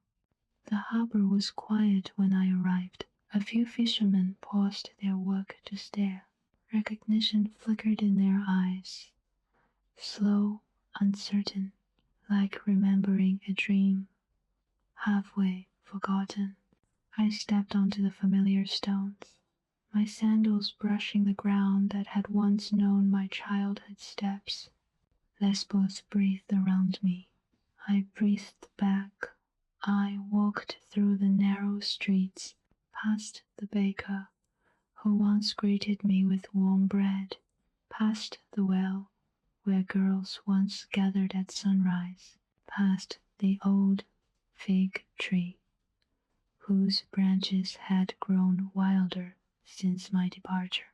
The harbor was quiet when I arrived. A few fishermen paused their work to stare. Recognition flickered in their eyes, slow, uncertain, like remembering a dream, halfway forgotten. I stepped onto the familiar stones, my sandals brushing the ground that had once known my childhood steps. Lesbos breathed around me. I breathed back. I walked through the narrow streets, past the baker who once greeted me with warm bread, past the well where girls once gathered at sunrise, past the old fig tree whose branches had grown wilder since my departure.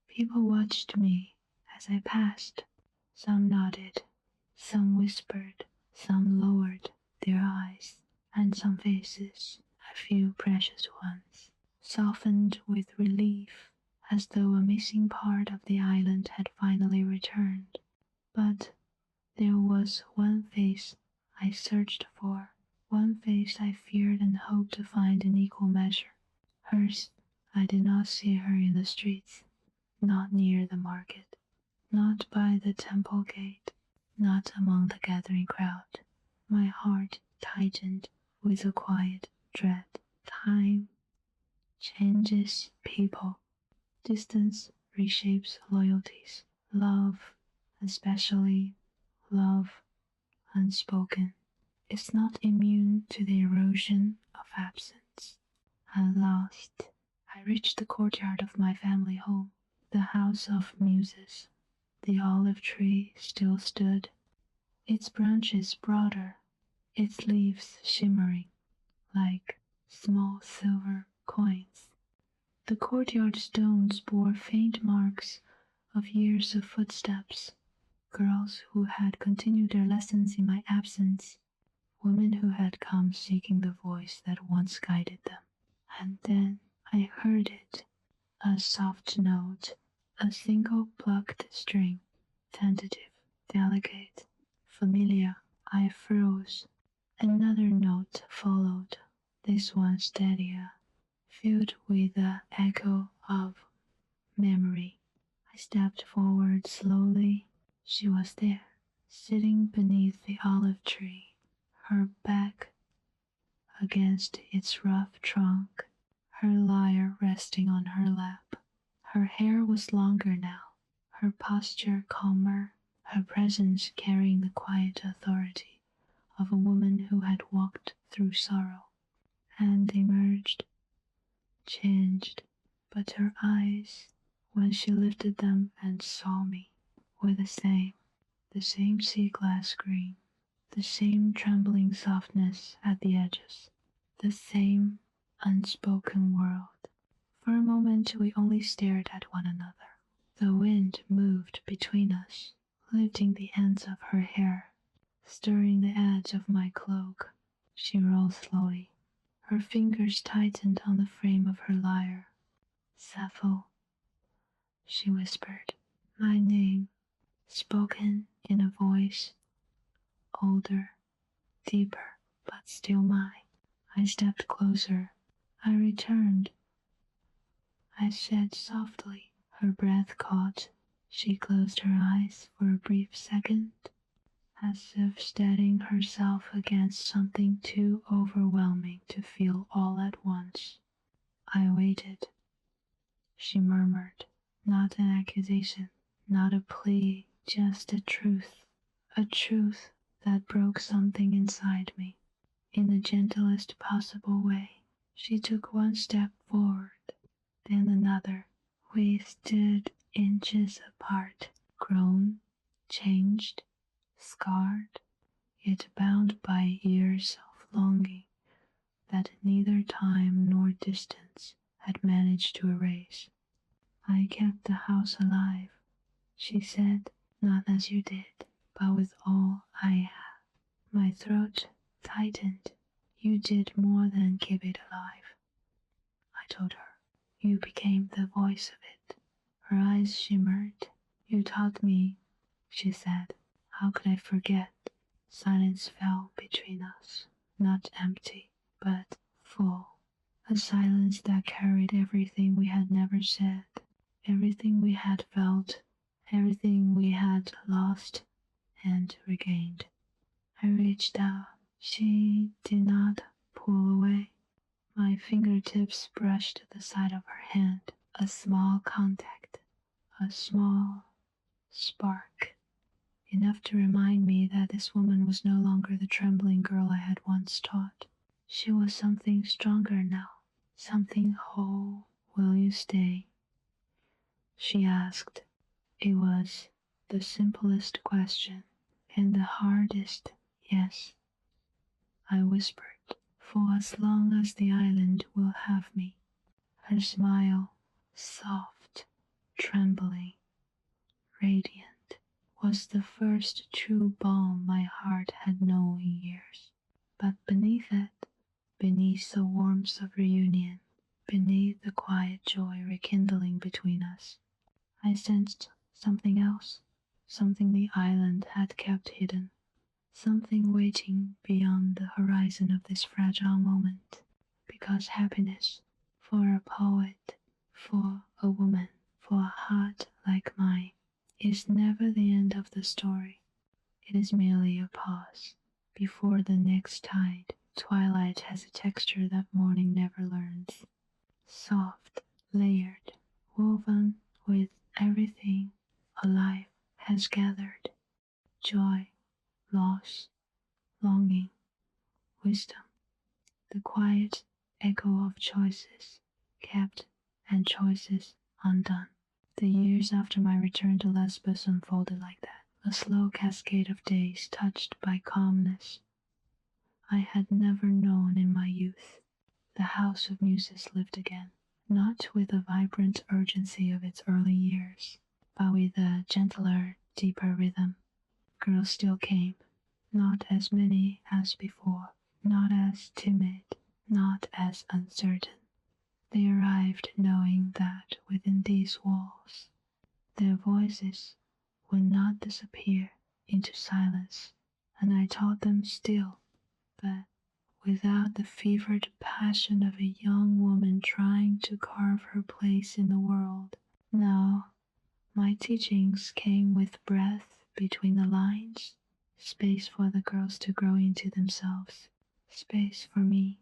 People watched me as I passed. Some nodded, some whispered, some lowered their eyes, and some faces, a few precious ones, softened with relief as though a missing part of the island had finally returned. But there was one face I searched for, one face I feared and hoped to find in equal measure. Hers. I did not see her in the streets, not near the market, not by the temple gate, not among the gathering crowd. My heart tightened with a quiet dread. Time changes people. Distance reshapes loyalties. Love, especially love unspoken, is not immune to the erosion of absence. At last, I reached the courtyard of my family home, the House of Muses. The olive tree still stood, its branches broader, its leaves shimmering like small silver coins. The courtyard stones bore faint marks of years of footsteps, girls who had continued their lessons in my absence, women who had come seeking the voice that once guided them. And then I heard it, a soft note, a single plucked string, tentative, delicate, familiar. I froze. Another note followed, this one steadier, filled with the echo of memory. I stepped forward slowly. She was there, sitting beneath the olive tree, her back against its rough trunk, her lyre resting on her lap. Her hair was longer now, her posture calmer, her presence carrying the quiet authority of a woman who had walked through sorrow and emerged, changed, but her eyes, when she lifted them and saw me, were the same sea glass green, the same trembling softness at the edges, the same unspoken world. For a moment we only stared at one another. The wind moved between us, lifting the ends of her hair, stirring the edge of my cloak. She rose slowly. Her fingers tightened on the frame of her lyre. Sappho, she whispered, my name, spoken in a voice older, deeper, but still mine. I stepped closer. I returned. I said softly. Her breath caught. She closed her eyes for a brief second, as if steadying herself against something too overwhelming to feel all at once. I waited. She murmured, not an accusation, not a plea, just a truth that broke something inside me. In the gentlest possible way, she took one step forward, then another. We stood inches apart, grown, changed, scarred, yet bound by years of longing that neither time nor distance had managed to erase. I kept the house alive, she said, not as you did, but with all I have. My throat tightened. You did more than keep it alive. I told her. You became the voice of it. Her eyes shimmered. You taught me, she said. How could I forget? Silence fell between us, not empty, but full. A silence that carried everything we had never said, everything we had felt, everything we had lost and regained. I reached out. She did not pull away. My fingertips brushed the side of her hand, a small contact, a small spark, enough to remind me that this woman was no longer the trembling girl I had once taught. She was something stronger now, something whole. Will you stay? She asked. It was the simplest question and the hardest yes. I whispered, for as long as the island will have me. Her smile, soft, trembling, radiant, was the first true balm my heart had known in years. But beneath it, beneath the warmth of reunion, beneath the quiet joy rekindling between us, I sensed something else, something the island had kept hidden, something waiting beyond the horizon of this fragile moment. Because happiness, for a poet, for a woman, for a heart like mine, is never the end of the story. It is merely a pause before the next tide. Twilight has a texture that morning never learns. Soft, layered, woven with everything alive has gathered. Joy, loss, longing, wisdom, the quiet echo of choices kept and choices undone. The years after my return to Lesbos unfolded like that, a slow cascade of days touched by calmness I had never known in my youth. the House of Muses lived again, not with the vibrant urgency of its early years, but with a gentler, deeper rhythm. Girls still came, not as many as before, not as timid, not as uncertain. They arrived knowing that within these walls, their voices would not disappear into silence, and I taught them still, but without the fevered passion of a young woman trying to carve her place in the world. Now, my teachings came with breath between the lines, space for the girls to grow into themselves, space for me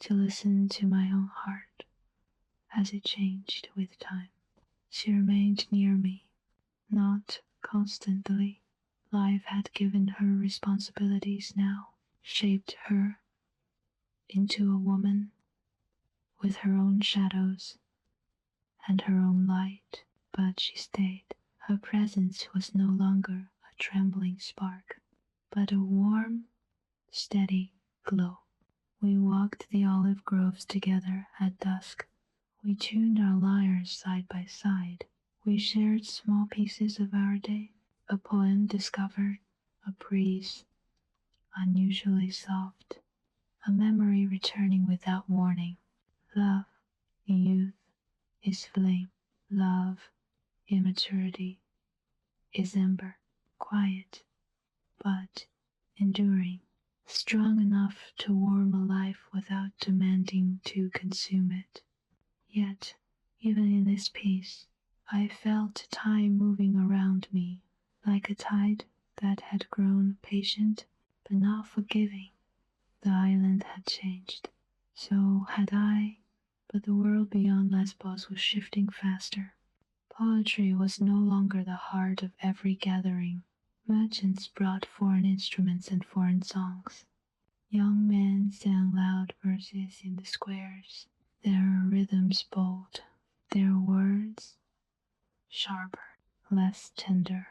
to listen to my own heart as it changed with time. She remained near me, not constantly. Life had given her responsibilities now, shaped her into a woman with her own shadows and her own light, but she stayed. Her presence was no longer a trembling spark, but a warm, steady glow. We walked the olive groves together at dusk. We tuned our lyres side by side. We shared small pieces of our day, a poem discovered, a breeze unusually soft, a memory returning without warning. Love in youth is flame. Love in maturity is ember, quiet, but enduring, strong enough to warm a life without demanding to consume it. Yet, even in this peace, I felt time moving around me, like a tide that had grown patient but not forgiving. The island had changed. So had I, but the world beyond Lesbos was shifting faster. Poetry was no longer the heart of every gathering. Merchants brought foreign instruments and foreign songs. Young men sang loud verses in the squares, their rhythms bold, their words sharper, less tender,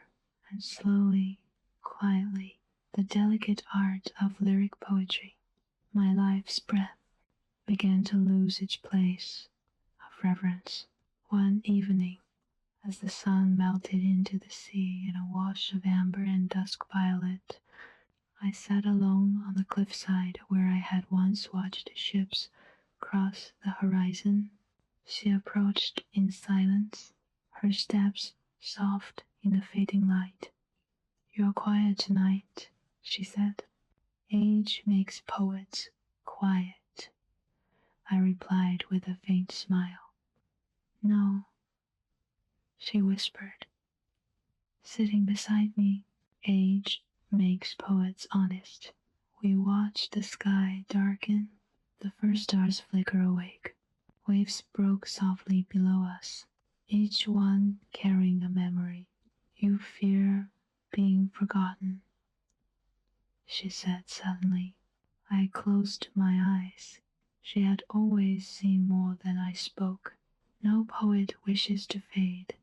and slowly, quietly, the delicate art of lyric poetry, my life's breath, began to lose its place of reverence. One evening, as the sun melted into the sea in a wash of amber and dusk violet, I sat alone on the cliffside where I had once watched ships cross the horizon. She approached in silence, her steps soft in the fading light. "You are quiet tonight," she said. "Age makes poets quiet," I replied with a faint smile. "No," she whispered, sitting beside me. "Age makes poets honest." We watched the sky darken, the first stars flicker awake. Waves broke softly below us, each one carrying a memory. "You fear being forgotten," she said suddenly. I closed my eyes. She had always seen more than I spoke. "No poet wishes to fade,"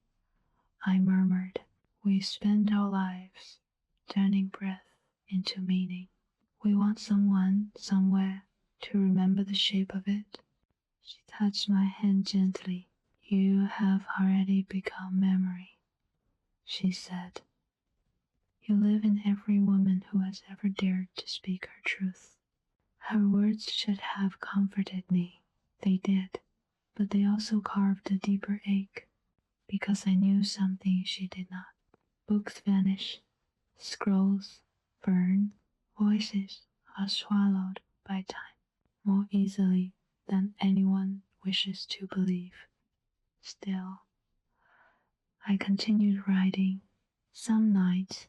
I murmured. "We spend our lives turning breath into meaning. We want someone, somewhere, to remember the shape of it." She touched my hand gently. "You have already become memory," she said. "You live in every woman who has ever dared to speak her truth." Her words should have comforted me. They did, but they also carved a deeper ache, because I knew something she did not. Books vanish, scrolls burn, voices are swallowed by time more easily than anyone wishes to believe. Still, I continued writing. Some nights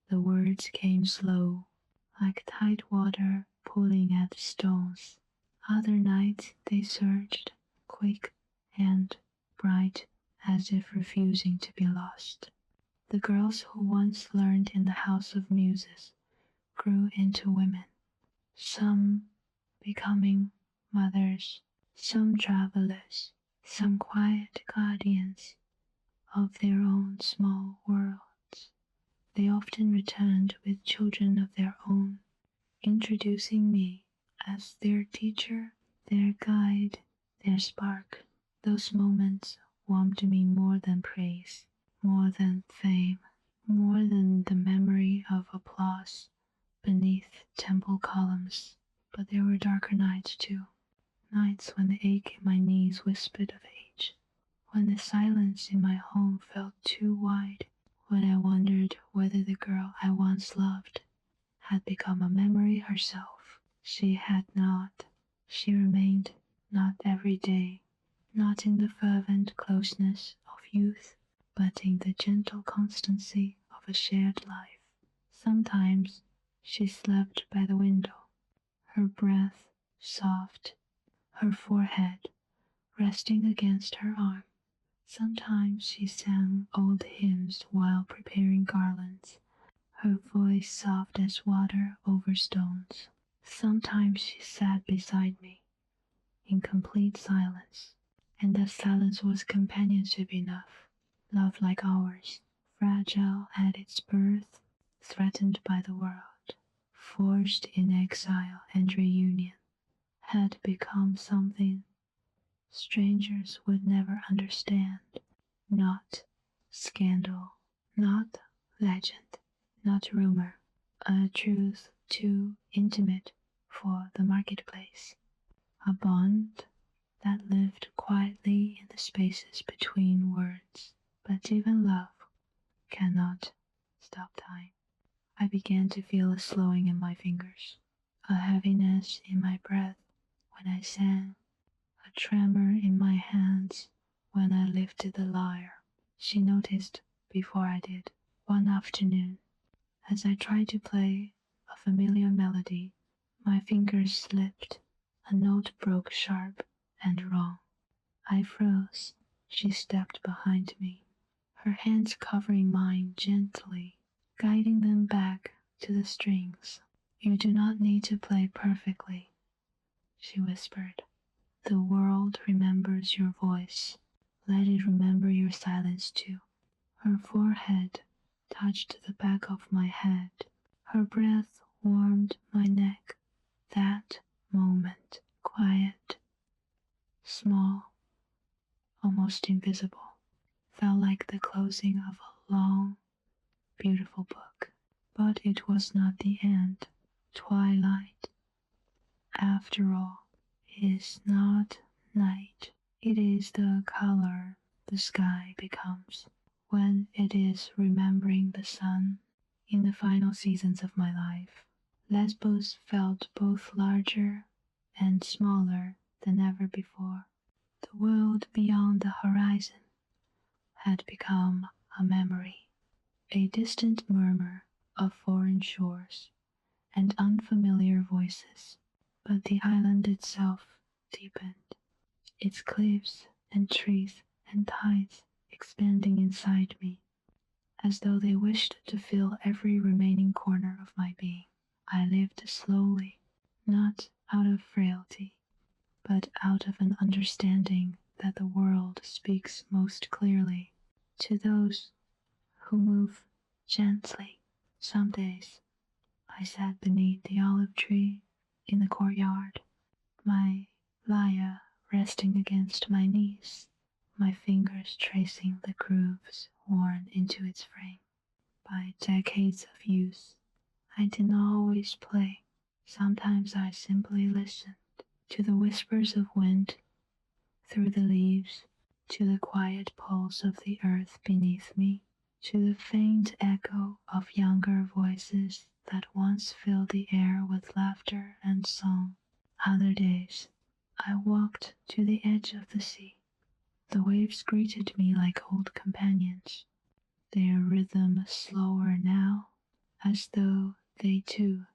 the words came slow, like tide water pulling at stones. Other nights they surged, quick and bright, as if refusing to be lost. The girls who once learned in the House of Muses grew into women, some becoming mothers, some travelers, some quiet guardians of their own small worlds. They often returned with children of their own, introducing me as their teacher, their guide, their spark. Those moments warmed me more than praise, more than fame, more than the memory of applause beneath temple columns. But there were darker nights too, nights when the ache in my knees whispered of age, when the silence in my home felt too wide, when I wondered whether the girl I once loved had become a memory herself. She had not. She remained, not every day, not in the fervent closeness of youth, but in the gentle constancy of a shared life. Sometimes she slept by the window, her breath soft, her forehead resting against her arm. Sometimes she sang old hymns while preparing garlands, her voice soft as water over stones. Sometimes she sat beside me, in complete silence, and that silence was companionship enough. Love like ours, fragile at its birth, threatened by the world, forced in exile and reunion, had become something strangers would never understand. Not scandal, not legend, not rumor, a truth too intimate for the marketplace, a bond that lived quietly in the spaces between words. But even love cannot stop time. I began to feel a slowing in my fingers, a heaviness in my breath when I sang, a tremor in my hands when I lifted the lyre. She noticed before I did. One afternoon, as I tried to play a familiar melody, my fingers slipped. A note broke sharp and wrong. I froze. She stepped behind me, her hands covering mine gently, guiding them back to the strings. You do not need to play perfectly, she whispered. The world remembers your voice. Let it remember your silence too. Her forehead touched the back of my head. Her breath warmed my neck. That moment, quiet, small, almost invisible, felt like the closing of a long, beautiful book. But it was not the end. Twilight, after all, is not night. It is the color the sky becomes when it is remembering the sun. In the final seasons of my life, Lesbos felt both larger and smaller than ever before. The world beyond the horizon had become a memory, a distant murmur of foreign shores and unfamiliar voices. But the island itself deepened, its cliffs and trees and tides expanding inside me, as though they wished to fill every remaining corner of my being. I lived slowly, not out of frailty, but out of an understanding that the world speaks most clearly to those who move gently. Some days I sat beneath the olive tree in the courtyard, my lyre resting against my knees, my fingers tracing the grooves worn into its frame by decades of use. I did not always play. Sometimes I simply listened to the whispers of wind through the leaves, to the quiet pulse of the earth beneath me, to the faint echo of younger voices that once filled the air with laughter and song. Other days, I walked to the edge of the sea. The waves greeted me like old companions, their rhythm slower now, as though they too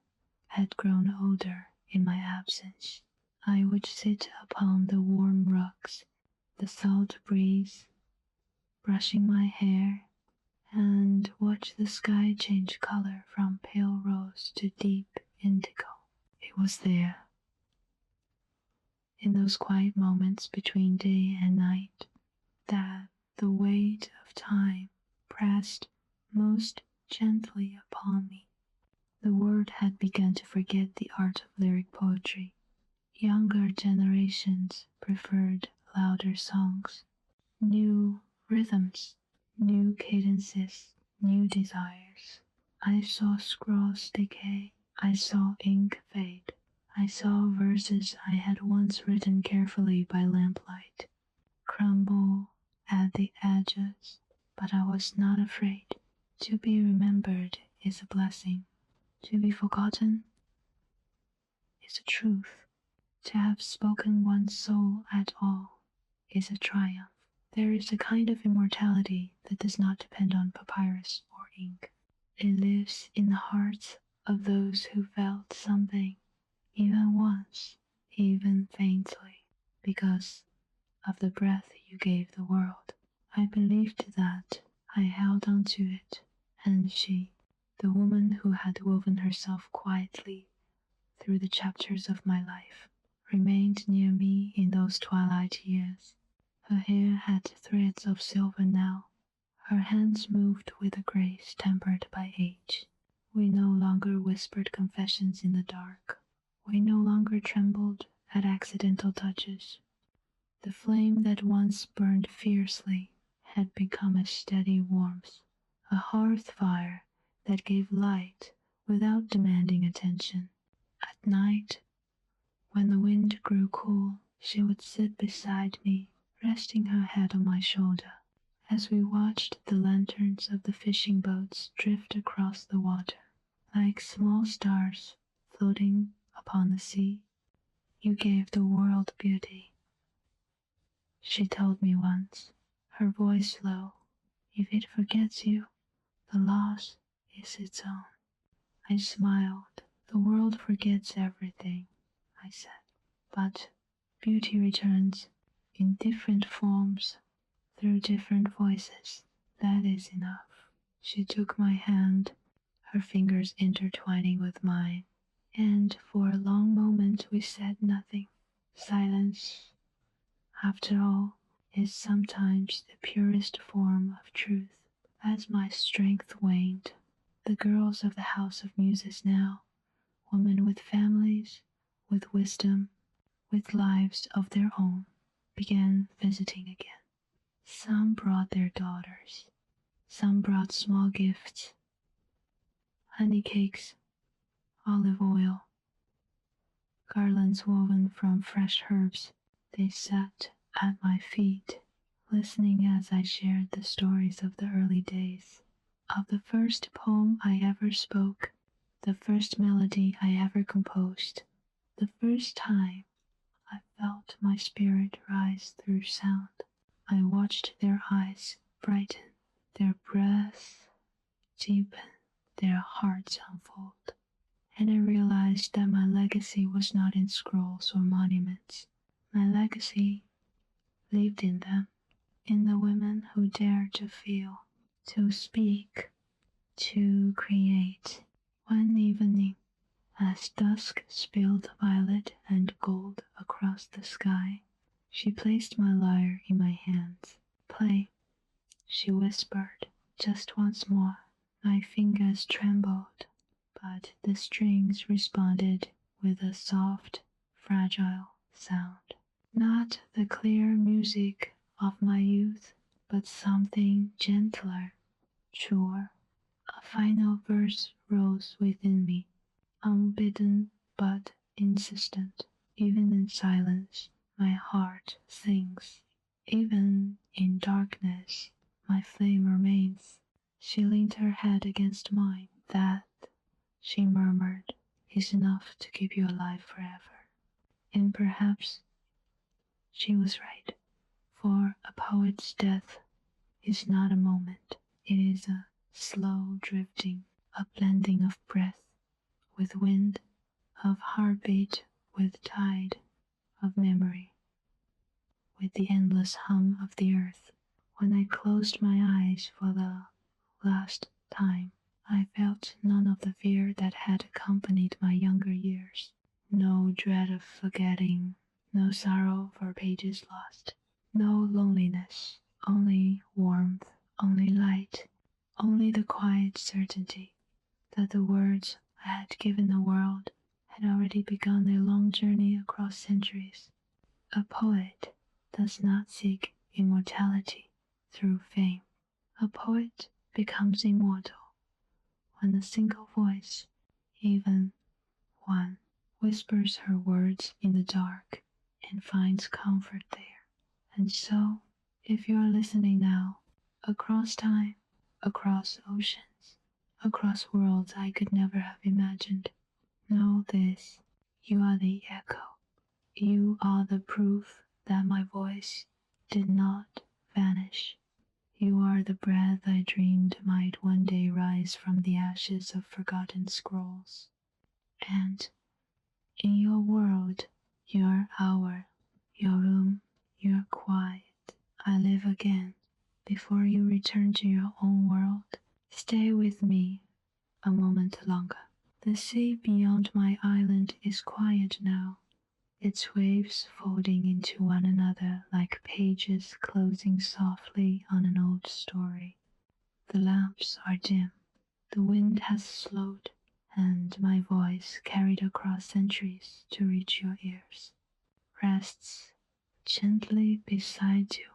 had grown older in my absence. I would sit upon the warm rocks, the salt breeze brushing my hair, and watch the sky change color from pale rose to deep indigo. It was there, in those quiet moments between day and night, that the weight of time pressed most gently upon me. The world had begun to forget the art of lyric poetry. Younger generations preferred louder songs, new rhythms, new cadences, new desires. I saw scrolls decay, I saw ink fade, I saw verses I had once written carefully by lamplight crumble at the edges, but I was not afraid. To be remembered is a blessing. To be forgotten is a truth. To have spoken one's soul at all is a triumph. There is a kind of immortality that does not depend on papyrus or ink. It lives in the hearts of those who felt something, even once, even faintly, because of the breath you gave the world. I believed that, I held on to it, and she, the woman who had woven herself quietly through the chapters of my life, remained near me in those twilight years. Her hair had threads of silver now. Her hands moved with a grace tempered by age. We no longer whispered confessions in the dark. We no longer trembled at accidental touches. The flame that once burned fiercely had become a steady warmth, a hearth fire that gave light without demanding attention. At night, when the wind grew cool, she would sit beside me, resting her head on my shoulder. As we watched the lanterns of the fishing boats drift across the water, like small stars floating upon the sea, you gave the world beauty. She told me once, her voice low, if it forgets you, the loss is its own. I smiled. The world forgets everything, I said, but beauty returns in different forms through different voices. That is enough. She took my hand, her fingers intertwining with mine, and for a long moment we said nothing. Silence, after all, is sometimes the purest form of truth. As my strength waned, the girls of the House of Muses now, women with families, with wisdom, with lives of their own, began visiting again. Some brought their daughters, some brought small gifts, honey cakes, olive oil, garlands woven from fresh herbs. They sat at my feet, listening as I shared the stories of the early days, of the first poem I ever spoke, the first melody I ever composed, the first time I felt my spirit rise through sound. I watched their eyes brighten, their breaths deepen, their hearts unfold, and I realized that my legacy was not in scrolls or monuments. My legacy lived in them, in the women who dared to feel, to speak, to create. One evening, as dusk spilled violet and gold across the sky, she placed my lyre in my hands. Play, she whispered, just once more. My fingers trembled, but the strings responded with a soft, fragile sound. Not the clear music of my youth, but something gentler, truer. A final verse rose within me, unbidden but insistent. Even in silence, my heart sings. Even in darkness, my flame remains. She leaned her head against mine. That, she murmured, is enough to keep you alive forever. And perhaps she was right, for a poet's death is not a moment. It is a slow drifting, a blending of breath with wind, of heartbeat with tide, of memory with the endless hum of the earth. When I closed my eyes for the last time, I felt none of the fear that had accompanied my younger years. No dread of forgetting, no sorrow for pages lost, no loneliness, only warmth, only light, only the quiet certainty that the words I had given the world had already begun their long journey across centuries. A poet does not seek immortality through fame. A poet becomes immortal when a single voice, even one, whispers her words in the dark and finds comfort there. And so, if you are listening now, across time, across oceans, across worlds I could never have imagined, know this: you are the echo. You are the proof that my voice did not vanish. You are the breath I dreamed might one day rise from the ashes of forgotten scrolls. And in your world, your hour, your room, your quiet, I live again. Before you return to your own world, stay with me a moment longer. The sea beyond my island is quiet now, its waves folding into one another like pages closing softly on an old story. The lamps are dim, the wind has slowed, and my voice, carried across centuries to reach your ears, rests gently beside you.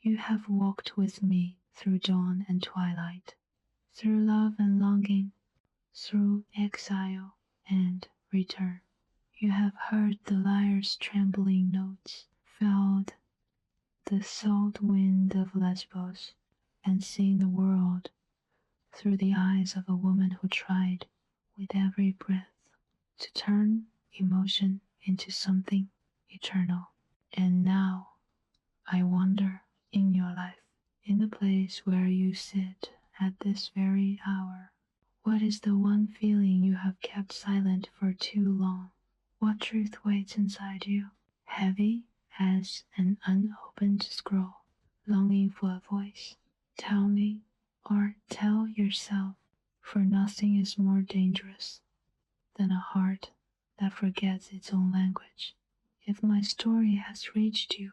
You have walked with me through dawn and twilight, through love and longing, through exile and return. You have heard the lyre's trembling notes, felt the salt wind of Lesbos, and seen the world through the eyes of a woman who tried, with every breath, to turn emotion into something eternal. And now I wonder, in your life, in the place where you sit at this very hour, what is the one feeling you have kept silent for too long? What truth waits inside you, heavy as an unopened scroll, longing for a voice? Tell me, or tell yourself, for nothing is more dangerous than a heart that forgets its own language. If my story has reached you,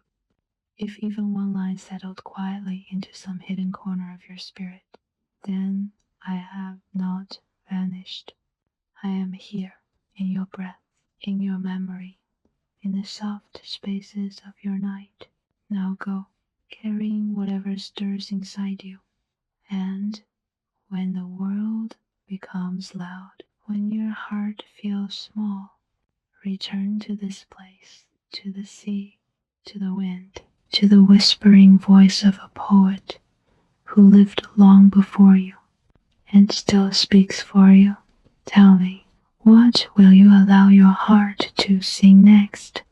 if even one line settled quietly into some hidden corner of your spirit, then I have not vanished. I am here, in your breath, in your memory, in the soft spaces of your night. Now go, carrying whatever stirs inside you. And when the world becomes loud, when your heart feels small, return to this place, to the sea, to the wind, to the whispering voice of a poet who lived long before you and still speaks for you. Tell me, what will you allow your heart to sing next?